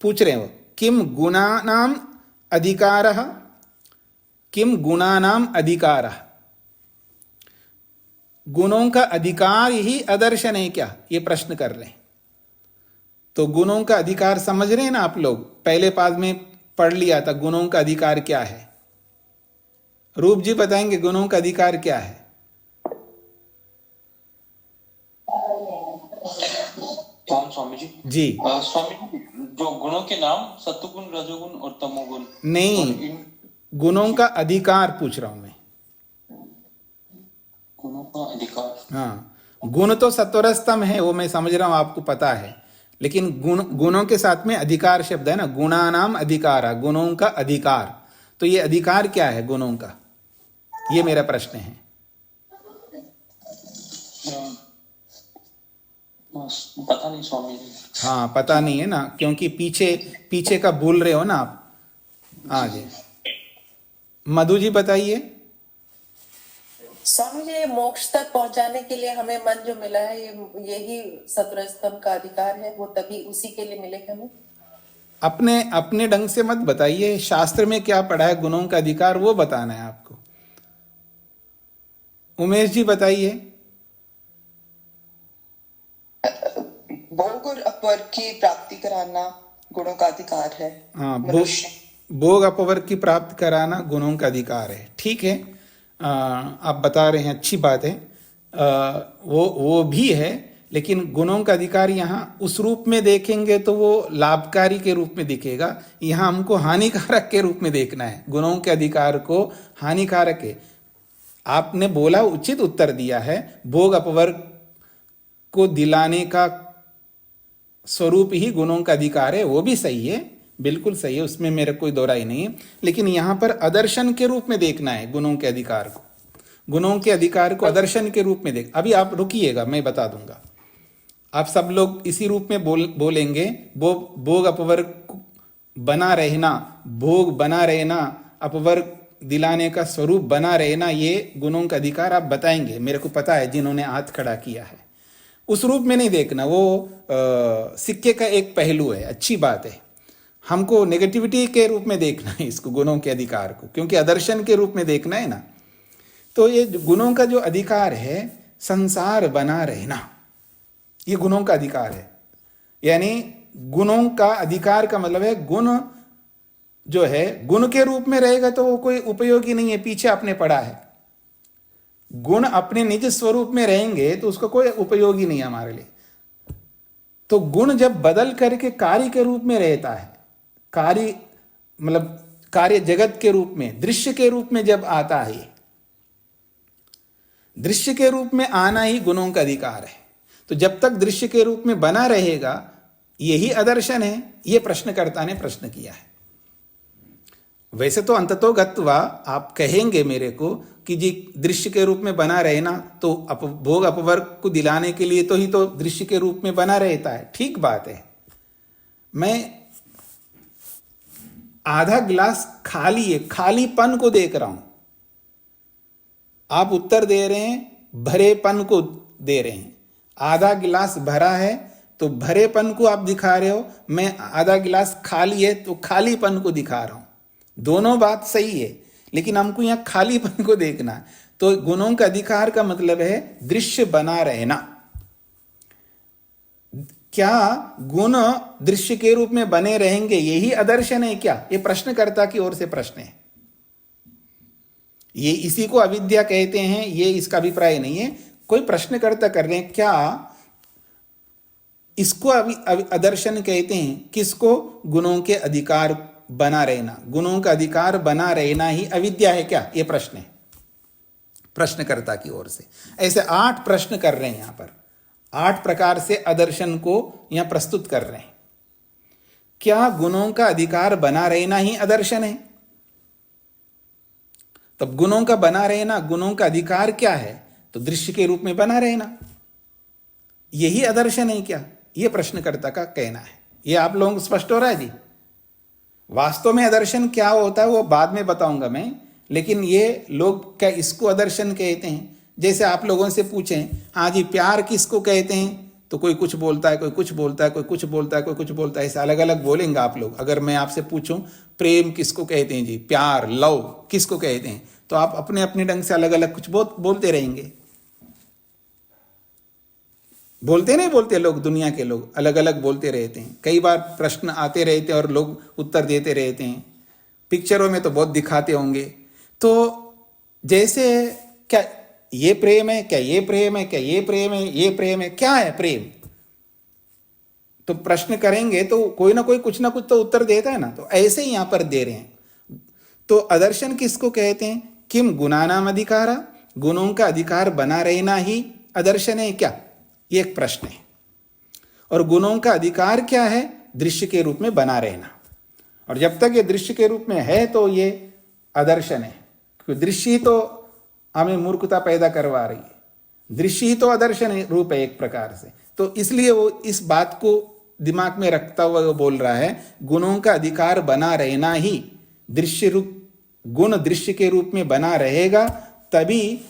पूछ रहे हो किम गुणानाम अधिकारः, किम गुणानाम अधिकारः, गुणों का अधिकार ही आदर्शन है क्या, ये प्रश्न कर रहे हैं। तो गुणों का अधिकार समझ रहे हैं ना आप लोग, पहले पाद में पढ़ लिया था गुणों का अधिकार क्या है। रूप जी बताएंगे गुणों का अधिकार क्या है। कौन स्वामी जी? जी स्वामी जी, जो गुणों के नाम सत्वगुण, रजोगुण और तमोगुण, नहीं, गुणों का अधिकार पूछ रहा हूं मैं। गुणों का अधिकार, हाँ, गुण तो सत्वरस्तम है, वो मैं समझ रहा हूं, आपको पता है, लेकिन गुणों के साथ में अधिकार शब्द है ना, गुणानाम अधिकार, गुणों का अधिकार। तो ये अधिकार क्या है गुणों का, ये मेरा प्रश्न है। पता नहीं स्वामी जी। हाँ पता नहीं है ना, क्योंकि पीछे का बोल रहे हो ना आप। आगे मधु जी बताइए। स्वामी जी, मोक्ष तक पहुंचाने के लिए हमें मन जो मिला है, यही सत्वर स्तंभ का अधिकार है, वो तभी उसी के लिए मिलेगा हमें। अपने ढंग से मत बताइए, शास्त्र में क्या पढ़ा है गुणों का अधिकार वो बताना है आपको। उमेश जी बताइए। भोग और अपवर्ग की प्राप्ति कराना गुणों का अधिकार है। हाँ, भोग अपवर्ग की प्राप्ति कराना गुणों का अधिकार है, ठीक है। आप बता रहे हैं, अच्छी बात है। वो भी है, लेकिन गुणों का अधिकार यहाँ उस रूप में देखेंगे तो वो लाभकारी के रूप में दिखेगा, यहाँ हमको हानिकारक के रूप में देखना है। गुणों के अधिकार को हानिकारक है, आपने बोला, उचित उत्तर दिया है। भोग अपवर्ग को दिलाने का स्वरूप ही गुणों का अधिकार है, वो भी सही है, बिल्कुल सही है, उसमें मेरा कोई दोहराई नहीं है। लेकिन यहाँ पर आदर्शन के रूप में देखना है गुणों के अधिकार को, गुणों के अधिकार को आदर्शन के रूप में देख। अभी आप रुकिएगा, मैं बता दूंगा। आप सब लोग इसी रूप में बोलेंगे। भोग अपवर्ग बना रहना, भोग बना रहना, अपवर्ग दिलाने का स्वरूप बना रहना, ये गुणों का अधिकार आप बताएंगे। मेरे को पता है जिन्होंने हाथ खड़ा किया है। उस रूप में नहीं देखना, वो सिक्के का एक पहलू है, अच्छी बात है। हमको नेगेटिविटी के रूप में देखना है इसको, गुणों के अधिकार को, क्योंकि आदर्शन के रूप में देखना है ना। तो ये गुणों का जो अधिकार है, संसार बना रहना, ये गुणों का अधिकार है। यानी गुणों का अधिकार का मतलब है, गुण जो है गुण के रूप में रहेगा तो वो कोई उपयोगी नहीं है, पीछे आपने पढ़ा है। गुण अपने निज स्वरूप में रहेंगे तो उसका कोई उपयोगी नहीं है हमारे लिए। तो गुण जब बदल करके कार्य के रूप में रहता है, कार्य मतलब कार्य जगत के रूप में, दृश्य के रूप में जब आता है, दृश्य के रूप में आना ही गुणों का अधिकार है। तो जब तक दृश्य के रूप में बना रहेगा, यही आदर्शन है। यह प्रश्नकर्ता ने प्रश्न किया है। वैसे तो अंततो गत्वा आप कहेंगे मेरे को कि जी दृश्य के रूप में बना रहना तो भोग अपवर्ग को दिलाने के लिए तो ही तो दृश्य के रूप में बना रहता है, ठीक बात है। मैं आधा गिलास खाली है, खालीपन को देख रहा हूं, आप उत्तर दे रहे हैं भरेपन को दे रहे हैं। आधा गिलास भरा है तो भरेपन को आप दिखा रहे हो, मैं आधा गिलास खाली है तो खालीपन को दिखा रहा हूं। दोनों बात सही है, लेकिन हमको यहां खालीपन को देखना है। तो गुणों का अधिकार का मतलब है दृश्य बना रहना। क्या गुण दृश्य के रूप में बने रहेंगे, यही आदर्शन है क्या? ये प्रश्नकर्ता की ओर से प्रश्न है। ये इसी को अविद्या कहते हैं, ये इसका अभिप्राय नहीं है। कोई प्रश्नकर्ता कर रहे हैं, क्या इसको आदर्शन कहते हैं? किसको? गुणों के अधिकार बना रहना। गुणों का अधिकार बना रहना ही अविद्या है क्या? यह प्रश्न है प्रश्नकर्ता की ओर से। ऐसे 8 प्रश्न कर रहे हैं यहां पर, 8 प्रकार से आदर्शन को यहां प्रस्तुत कर रहे हैं। क्या गुणों का अधिकार बना रहना ही आदर्शन है? तब गुणों का बना रहना, गुणों का अधिकार क्या है? तो दृश्य के रूप में बना रहना, यही आदर्शन है क्या? यह प्रश्नकर्ता का कहना है। यह आप लोगों को स्पष्ट हो रहा है जी? वास्तव में आदर्शन क्या होता है वो बाद में बताऊंगा मैं, लेकिन ये लोग क्या इसको आदर्शन कहते हैं? जैसे आप लोगों से पूछें, हाँ जी प्यार किसको कहते हैं, तो कोई कुछ बोलता है, कोई कुछ बोलता है, कोई कुछ बोलता है, कोई कुछ बोलता है, ऐसे अलग अलग बोलेंगे आप लोग। अगर मैं आपसे पूछूं प्रेम किसको कहते हैं जी, प्यार, लव किसको कहते हैं, तो आप अपने अपने ढंग से अलग अलग कुछ बोलते रहेंगे। बोलते नहीं बोलते लोग, दुनिया के लोग अलग अलग बोलते रहते हैं। कई बार प्रश्न आते रहते हैं और लोग उत्तर देते रहते हैं। पिक्चरों में तो बहुत दिखाते होंगे। तो जैसे क्या ये प्रेम है, क्या ये प्रेम है, क्या ये प्रेम है, ये प्रेम है, क्या है प्रेम? तो प्रश्न करेंगे तो कोई ना कोई कुछ ना कुछ तो उत्तर देता है ना। तो ऐसे ही यहां पर दे रहे हैं। तो अदर्शन किसको कहते हैं? किम गुणानाम अधिकारा, गुणों का अधिकार बना रहना ही अदर्शन है क्या? ये एक प्रश्न है। और गुणों का अधिकार क्या है? दृश्य के रूप में बना रहना। और जब तक ये दृश्य के रूप में है तो ये अदर्शन है, क्योंकि दृश्य ही तो हमें मूर्खता पैदा करवा रही है। दृश्य ही तो अदर्शन रूप है एक प्रकार से। तो इसलिए वो इस बात को दिमाग में रखता हुआ वो बोल रहा है, गुणों का अधिकार बना रहना ही दृश्य रूप, गुण दृश्य के रूप में बना रहेगा तभी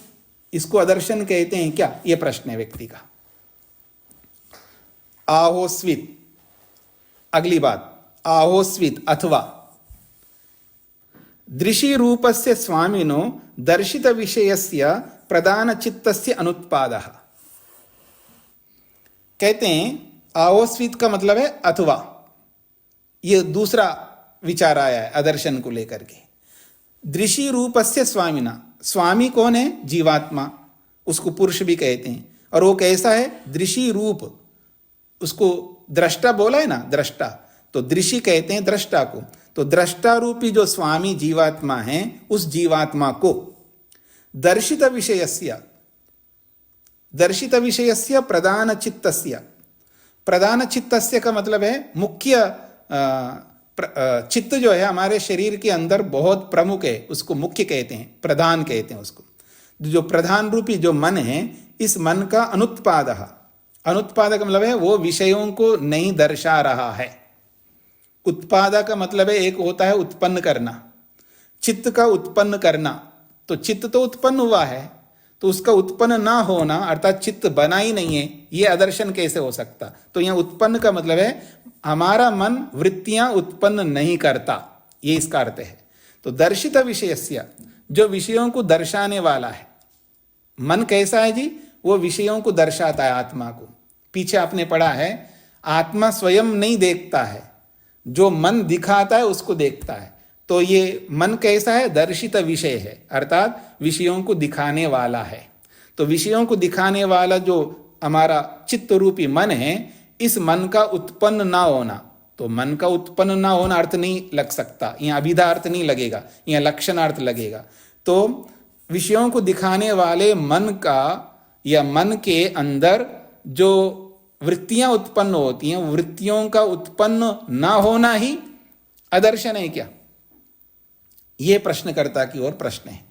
इसको अदर्शन कहते हैं क्या? ये प्रश्न है व्यक्ति का। आहोस्वित, अगली बात, आहोस्वित अथवा दृशि रूपस्य स्वामिनो दर्शित विषयस्य प्रधान चित्तस्य अनुत्पादः। कहते हैं आहोस्वित का मतलब है अथवा। ये दूसरा विचार आया है अदर्शन को लेकर के। दृशि रूपस्य स्वामिना, स्वामी कौन है? जीवात्मा, उसको पुरुष भी कहते हैं। और वो कैसा है? दृशि रूप, उसको दृष्टा बोला है ना, दृष्टा, तो दृशि कहते हैं दृष्टा को। तो दृष्टा रूपी जो स्वामी जीवात्मा है, उस जीवात्मा को दर्शित विषयस्य प्रधान चित्तस्य, प्रधान चित्तस्य का मतलब है मुख्य चित्त जो है हमारे शरीर के अंदर बहुत प्रमुख है, उसको मुख्य कहते हैं, प्रधान कहते हैं उसको। जो प्रधान रूपी जो मन है, इस मन का अनुत्पादः, अनुत्पादक का मतलब है वो विषयों को नहीं दर्शा रहा है। उत्पादक का मतलब है एक होता है उत्पन्न करना, चित्त का उत्पन्न करना। तो चित्त तो उत्पन्न हुआ है, तो उसका उत्पन्न ना होना अर्थात चित्त बना ही नहीं है, ये अदर्शन कैसे हो सकता? तो यहाँ उत्पन्न का मतलब है हमारा मन वृत्तियां उत्पन्न नहीं करता, ये इसका अर्थ है। तो दर्शित विषयस्य, जो विषयों को दर्शाने वाला है। मन कैसा है जी? वो विषयों को दर्शाता है, आत्मा को। पीछे आपने पढ़ा है आत्मा स्वयं नहीं देखता है, जो मन दिखाता है उसको देखता है। तो ये मन कैसा है? दर्शित विषय है, अर्थात विषयों को दिखाने वाला है। तो विषयों को दिखाने वाला जो हमारा चित्त रूपी मन है, इस मन का उत्पन्न ना होना, तो मन का उत्पन्न ना होना अर्थ नहीं लग सकता, यहाँ अभिधा अर्थ नहीं लगेगा, यहाँ लक्षण अर्थ लगेगा। तो विषयों को दिखाने वाले मन का या मन के अंदर जो वृत्तियां उत्पन्न होती हैं, वृत्तियों का उत्पन्न ना होना ही अदर्शन है क्या? यह प्रश्नकर्ता की ओर प्रश्न है।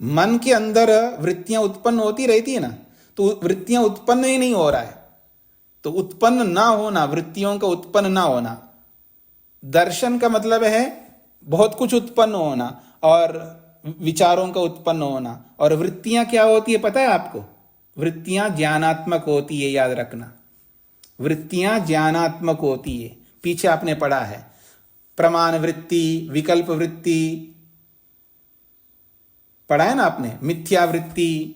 मन के अंदर वृत्तियां उत्पन्न होती रहती है ना, तो वृत्तियां उत्पन्न ही नहीं हो रहा है। तो उत्पन्न ना होना, वृत्तियों का उत्पन्न ना होना, दर्शन का मतलब है बहुत कुछ उत्पन्न होना और विचारों का उत्पन्न होना। और वृत्तियां क्या होती है पता है आपको? वृत्तियां ज्ञानात्मक होती है, याद रखना। वृत्तियां ज्ञानात्मक होती है, पीछे आपने पढ़ा है प्रमाण वृत्ति, विकल्प वृत्ति पढ़ा है ना आपने, मिथ्या वृत्ति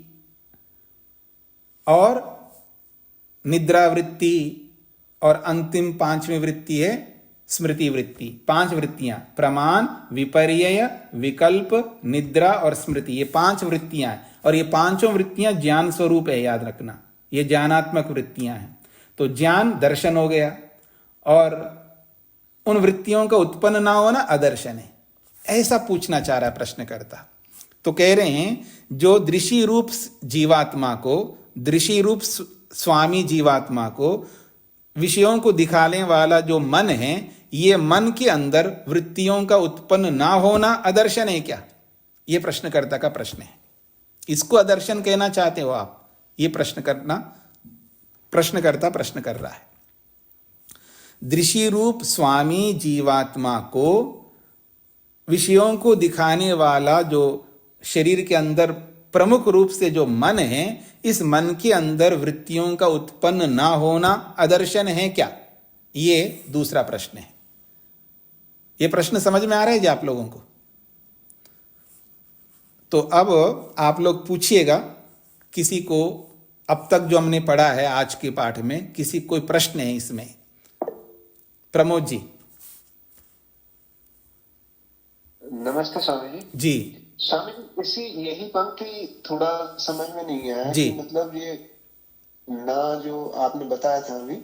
और निद्रा वृत्ति, और अंतिम पांचवी वृत्ति है स्मृति वृत्ति। 5 वृत्तियां, प्रमाण, विपर्यय, विकल्प, निद्रा और स्मृति, ये 5 वृत्तियां हैं। और ये पांचों वृत्तियां ज्ञान स्वरूप है, याद रखना, ये ज्ञानात्मक वृत्तियां हैं। तो ज्ञान दर्शन हो गया, और उन वृत्तियों का उत्पन्न ना होना अदर्शन है। ऐसा पूछना चाह रहा है प्रश्नकर्ता। तो कह रहे हैं जो दृषि रूप जीवात्मा को, दृषि रूप स्वामी जीवात्मा को, विषयों को दिखाने वाला जो मन है, ये मन के अंदर वृत्तियों का उत्पन्न ना होना अदर्शन है क्या? ये प्रश्नकर्ता का प्रश्न है। इसको अदर्शन कहना चाहते हो आप? ये प्रश्नकर्ता प्रश्न कर रहा है। दृषि रूप स्वामी जीवात्मा को विषयों को दिखाने वाला जो शरीर के अंदर प्रमुख रूप से जो मन है, इस मन के अंदर वृत्तियों का उत्पन्न ना होना अदर्शन है क्या? ये दूसरा प्रश्न है। ये प्रश्न समझ में आ रहा है जी आप लोगों को? तो अब आप लोग पूछिएगा, किसी को अब तक जो हमने पढ़ा है आज के पाठ में, किसी कोई प्रश्न है इसमें? प्रमोद जी। नमस्ते स्वामी जी। जी स्वामी जी, इसी यही पंक्ति थोड़ा समझ में नहीं आया जी। कि मतलब ये ना जो आपने बताया था अभी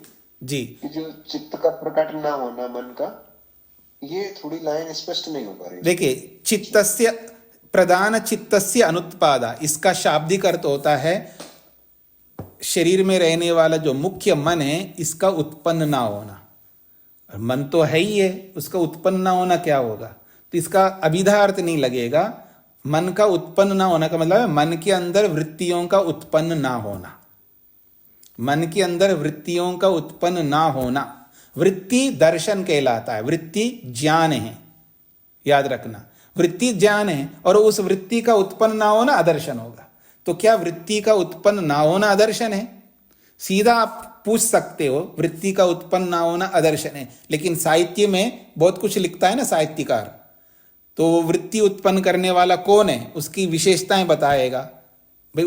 जी कि जो चित्त का प्रकट ना होना मन का, ये थोड़ी लाइन स्पष्ट नहीं हो पा रही। देखिए, चित्तस्य प्रधान चित्तस्य अनुत्पादा, इसका शाब्दिक अर्थ होता है शरीर में रहने वाला जो मुख्य मन है इसका उत्पन्न ना होना। मन तो है ही है, उसका उत्पन्न ना होना क्या होगा? तो इसका अभिधा अर्थ नहीं लगेगा। मन का उत्पन्न ना होना का मतलब है मन के अंदर वृत्तियों का उत्पन्न ना होना। मन के अंदर वृत्तियों का उत्पन्न ना होना, वृत्ति दर्शन कहलाता है। वृत्ति ज्ञान है, याद रखना, वृत्ति ज्ञान है, और उस वृत्ति का उत्पन्न ना होना अदर्शन होगा। तो क्या वृत्ति का उत्पन्न ना होना अदर्शन है? सीधा आप पूछ सकते हो वृत्ति का उत्पन्न ना होना अदर्शन है, लेकिन साहित्य में बहुत कुछ लिखता है ना साहित्यकार, तो वो वृत्ति उत्पन्न करने वाला कौन है उसकी विशेषताएं बताएगा। भाई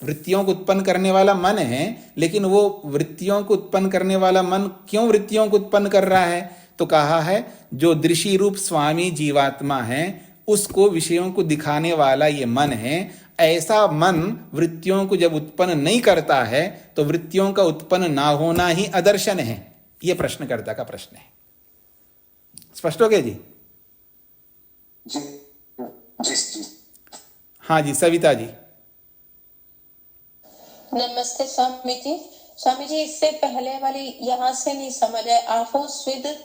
वृत्तियों को उत्पन्न करने वाला मन है, लेकिन वो वृत्तियों को उत्पन्न करने वाला मन क्यों वृत्तियों को उत्पन्न कर रहा है? तो कहा है जो दृश्य रूप स्वामी जीवात्मा है उसको विषयों को दिखाने वाला ये मन है। ऐसा मन वृत्तियों को जब उत्पन्न नहीं करता है तो वृत्तियों का उत्पन्न ना होना ही अदर्शन है। ये प्रश्नकर्ता का प्रश्न है। स्पष्ट हो गया जी? जी जी जी। हाँ जी, सविता जी। नमस्ते स्वामी जी। स्वामी जी, इससे पहले वाली यहाँ से नहीं समझ है। आहो स्विद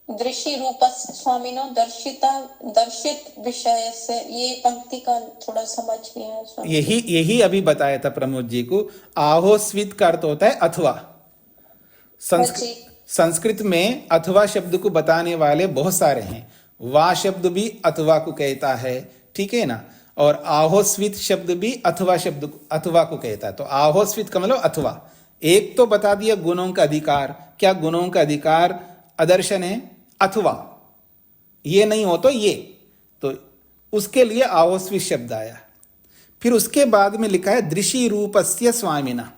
दृश्य रूप स्वामिनो दर्शित विषय से, ये पंक्ति का थोड़ा समझ नहीं है स्वामी। यही अभी बताया था प्रमोद जी को। आहो स्विद का अर्थ होता है अथवा। संस्कृत में अथवा शब्द को बताने वाले बहुत सारे हैं। वा शब्द भी अथवा को कहता है, ठीक है ना, और आहोस्वित शब्द भी अथवा को कहता है। तो आहोस्वित का मतलब अथवा। एक तो बता दिया गुणों का अधिकार, क्या गुणों का अधिकार अदर्शन है? अथवा ये नहीं हो तो ये, तो उसके लिए आहोस्वित शब्द आया। फिर उसके बाद में लिखा है दृश्य रूपस्य स्वामिना।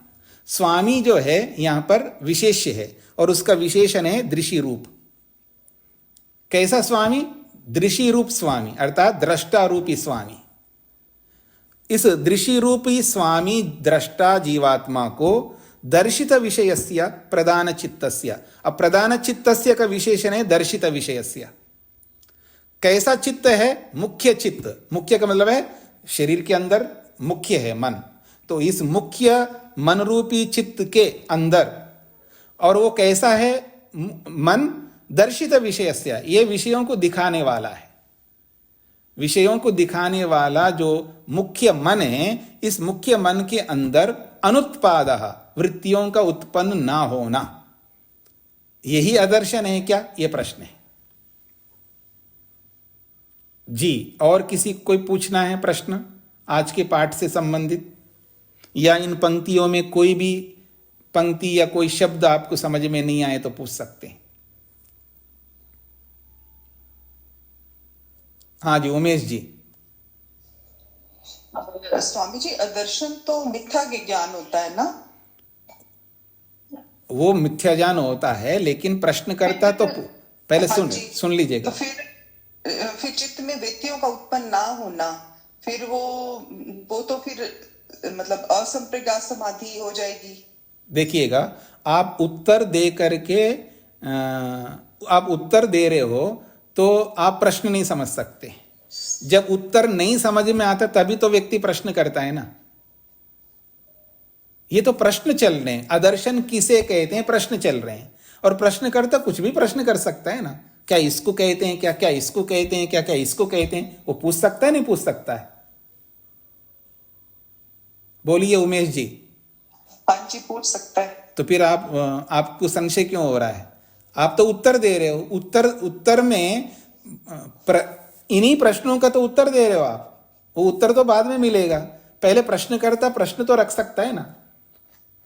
स्वामी जो है यहां पर विशेष्य है और उसका विशेषण है दृश्य रूप। कैसा स्वामी? दृश्य रूप स्वामी, अर्थात दृष्टा रूपी स्वामी। इस दृश्य रूपी स्वामी दृष्टा जीवात्मा को दर्शित विषयस्य प्रधान चित्तस्य। अब प्रधान चित्तस्य का विशेषण है दर्शित विषयस्य। कैसा चित्त है? मुख्य चित्त। मुख्य का मतलब है शरीर के अंदर मुख्य है मन, तो इस मुख्य मन रूपी चित्त के अंदर, और वो कैसा है मन? दर्शित विषयस्य, ये विषयों को दिखाने वाला है। विषयों को दिखाने वाला जो मुख्य मन है, इस मुख्य मन के अंदर अनुत्पादः, वृत्तियों का उत्पन्न ना होना, यही अदर्शन है क्या? यह प्रश्न है जी। और किसी कोई पूछना है प्रश्न आज के पाठ से संबंधित, या इन पंक्तियों में कोई भी पंक्ति या कोई शब्द आपको समझ में नहीं आए तो पूछ सकते हैं। हाँ जी, उमेश जी। स्वामी जी, अदर्शन तो मिथ्या ज्ञान होता है ना? वो मिथ्या ज्ञान होता है, लेकिन प्रश्न करता तो पहले सुन लीजिएगा। तो फिर चित्त में वृत्तियों का उत्पन्न ना होना, फिर वो तो फिर मतलब असंप्रज्ञात समाधि हो जाएगी। देखिएगा, आप उत्तर दे करके आप उत्तर दे रहे हो तो आप प्रश्न नहीं समझ सकते। जब उत्तर नहीं समझ में आता तभी तो व्यक्ति प्रश्न करता है ना। ये तो प्रश्न चल रहे हैं। अदर्शन किसे कहते हैं? प्रश्न चल रहे हैं, और प्रश्न करता कुछ भी प्रश्न कर सकता है ना। क्या इसको कहते हैं, क्या क्या इसको कहते हैं, क्या क्या इसको कहते हैं, वो पूछ सकता है नहीं पूछ सकता है? बोलिए उमेश जी। हाँ जी, पूछ सकता है। तो फिर आपको संशय क्यों हो रहा है? आप तो उत्तर दे रहे हो। उत्तर में इन्हीं प्रश्नों का तो उत्तर दे रहे हो आप। वो उत्तर तो बाद में मिलेगा, पहले प्रश्नकर्ता प्रश्न तो रख सकता है ना।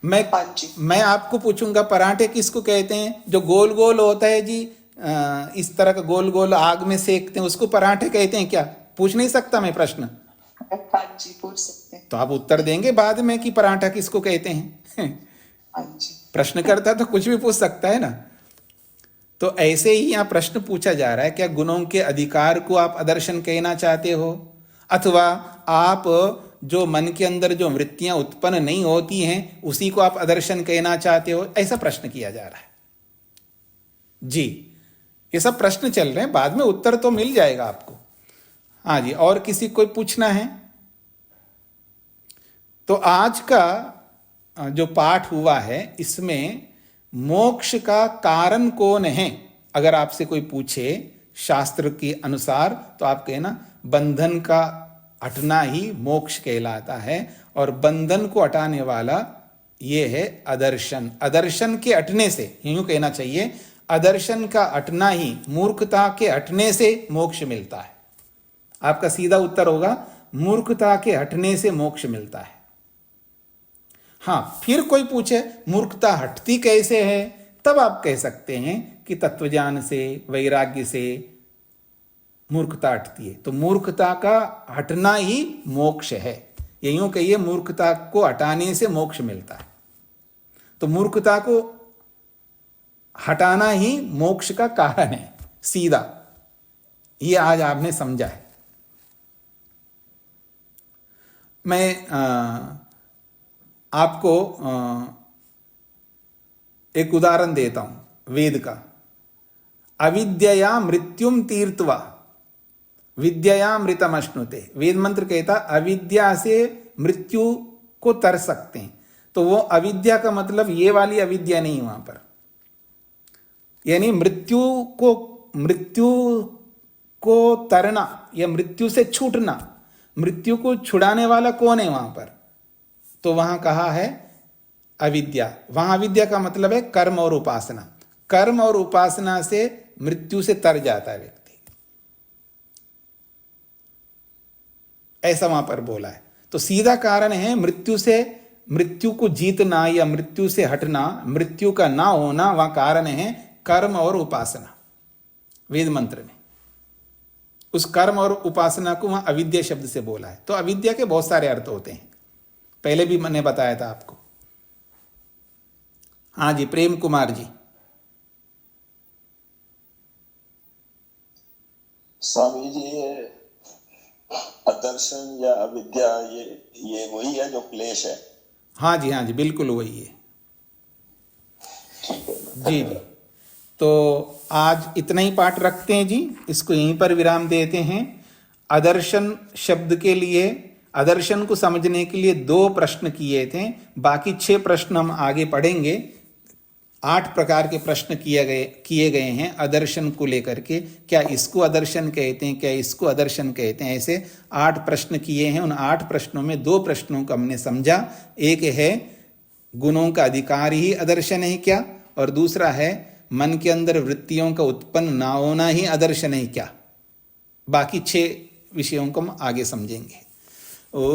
हाँ जी। मैं आपको पूछूंगा पराठे किसको कहते हैं? जो गोल गोल होता है जी, इस तरह का गोल गोल आग में सेकते हैं, उसको पराठे कहते हैं क्या? पूछ नहीं सकता मैं प्रश्न? हाँ जी, पूछ सकते हैं। तो आप उत्तर देंगे बाद में कि पराठा किसको कहते हैं। हाँ जी। प्रश्नकर्ता तो कुछ भी पूछ सकता है ना। तो ऐसे ही यहाँ प्रश्न पूछा जा रहा है, क्या गुणों के अधिकार को आप अदर्शन कहना चाहते हो, अथवा आप जो मन के अंदर जो वृत्तियां उत्पन्न नहीं होती हैं उसी को आप अदर्शन कहना चाहते हो? ऐसा प्रश्न किया जा रहा है जी। ये सब प्रश्न चल रहे हैं, बाद में उत्तर तो मिल जाएगा आपको। हाँ जी, और किसी कोई पूछना है? तो आज का जो पाठ हुआ है इसमें मोक्ष का कारण कौन है, अगर आपसे कोई पूछे शास्त्र के अनुसार, तो आप कहना बंधन का हटना ही मोक्ष कहलाता है, और बंधन को हटाने वाला ये है अदर्शन। अदर्शन के हटने से, यूं कहना चाहिए, अदर्शन का हटना ही, मूर्खता के हटने से मोक्ष मिलता है। आपका सीधा उत्तर होगा मूर्खता के हटने से मोक्ष मिलता है। हाँ, फिर कोई पूछे मूर्खता हटती कैसे है, तब आप कह सकते हैं कि तत्वज्ञान से, वैराग्य से मूर्खता हटती है। तो मूर्खता का हटना ही मोक्ष है, ये यूं कहिए मूर्खता को हटाने से मोक्ष मिलता है। तो मूर्खता को हटाना ही मोक्ष का कारण है, सीधा। ये आज आपने समझा है। मैं आपको एक उदाहरण देता हूं वेद का। अविद्यया मृत्युम तीर्थवा विद्यया मृतम अश्नुते। वेद मंत्र कहता अविद्या से मृत्यु को तर सकते हैं। तो वो अविद्या का मतलब ये वाली अविद्या नहीं, वहां पर यानी मृत्यु को तरना या मृत्यु से छूटना। मृत्यु को छुड़ाने वाला कौन है वहां पर? तो वहां कहा है अविद्या। वहां अविद्या का मतलब है कर्म और उपासना। कर्म और उपासना से मृत्यु से तर जाता है व्यक्ति, ऐसा वहां पर बोला है। तो सीधा कारण है मृत्यु को जीतना या मृत्यु से हटना, मृत्यु का ना होना, वहां कारण है कर्म और उपासना। वेद मंत्र ने उस कर्म और उपासना को वहां अविद्या शब्द से बोला है। तो अविद्या के बहुत सारे अर्थ होते हैं, पहले भी मैंने बताया था आपको। हाँ जी, प्रेम कुमार जी। स्वामी जी, ये अदर्शन या अविद्या ये वही है जो क्लेश है? हाँ जी, हाँ जी, बिल्कुल वही है जी जी। तो आज इतना ही पाठ रखते हैं जी, इसको यहीं पर विराम देते हैं। अदर्शन शब्द के लिए, अदर्शन को समझने के लिए 2 प्रश्न किए थे, बाकी 6 प्रश्न हम आगे पढ़ेंगे। 8 प्रकार के प्रश्न किए गए हैं अदर्शन को लेकर के। क्या इसको अदर्शन कहते हैं, क्या इसको अदर्शन कहते हैं, ऐसे 8 प्रश्न किए हैं। उन 8 प्रश्नों में 2 प्रश्नों को हमने समझा। एक है गुणों का अधिकार ही अदर्शन है क्या, और दूसरा है मन के अंदर वृत्तियों का उत्पन्न ना होना ही अदर्शन है क्या। बाकी 6 विषयों को हम आगे समझेंगे। ओम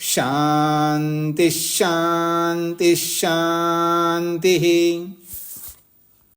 शांति शांति शांति।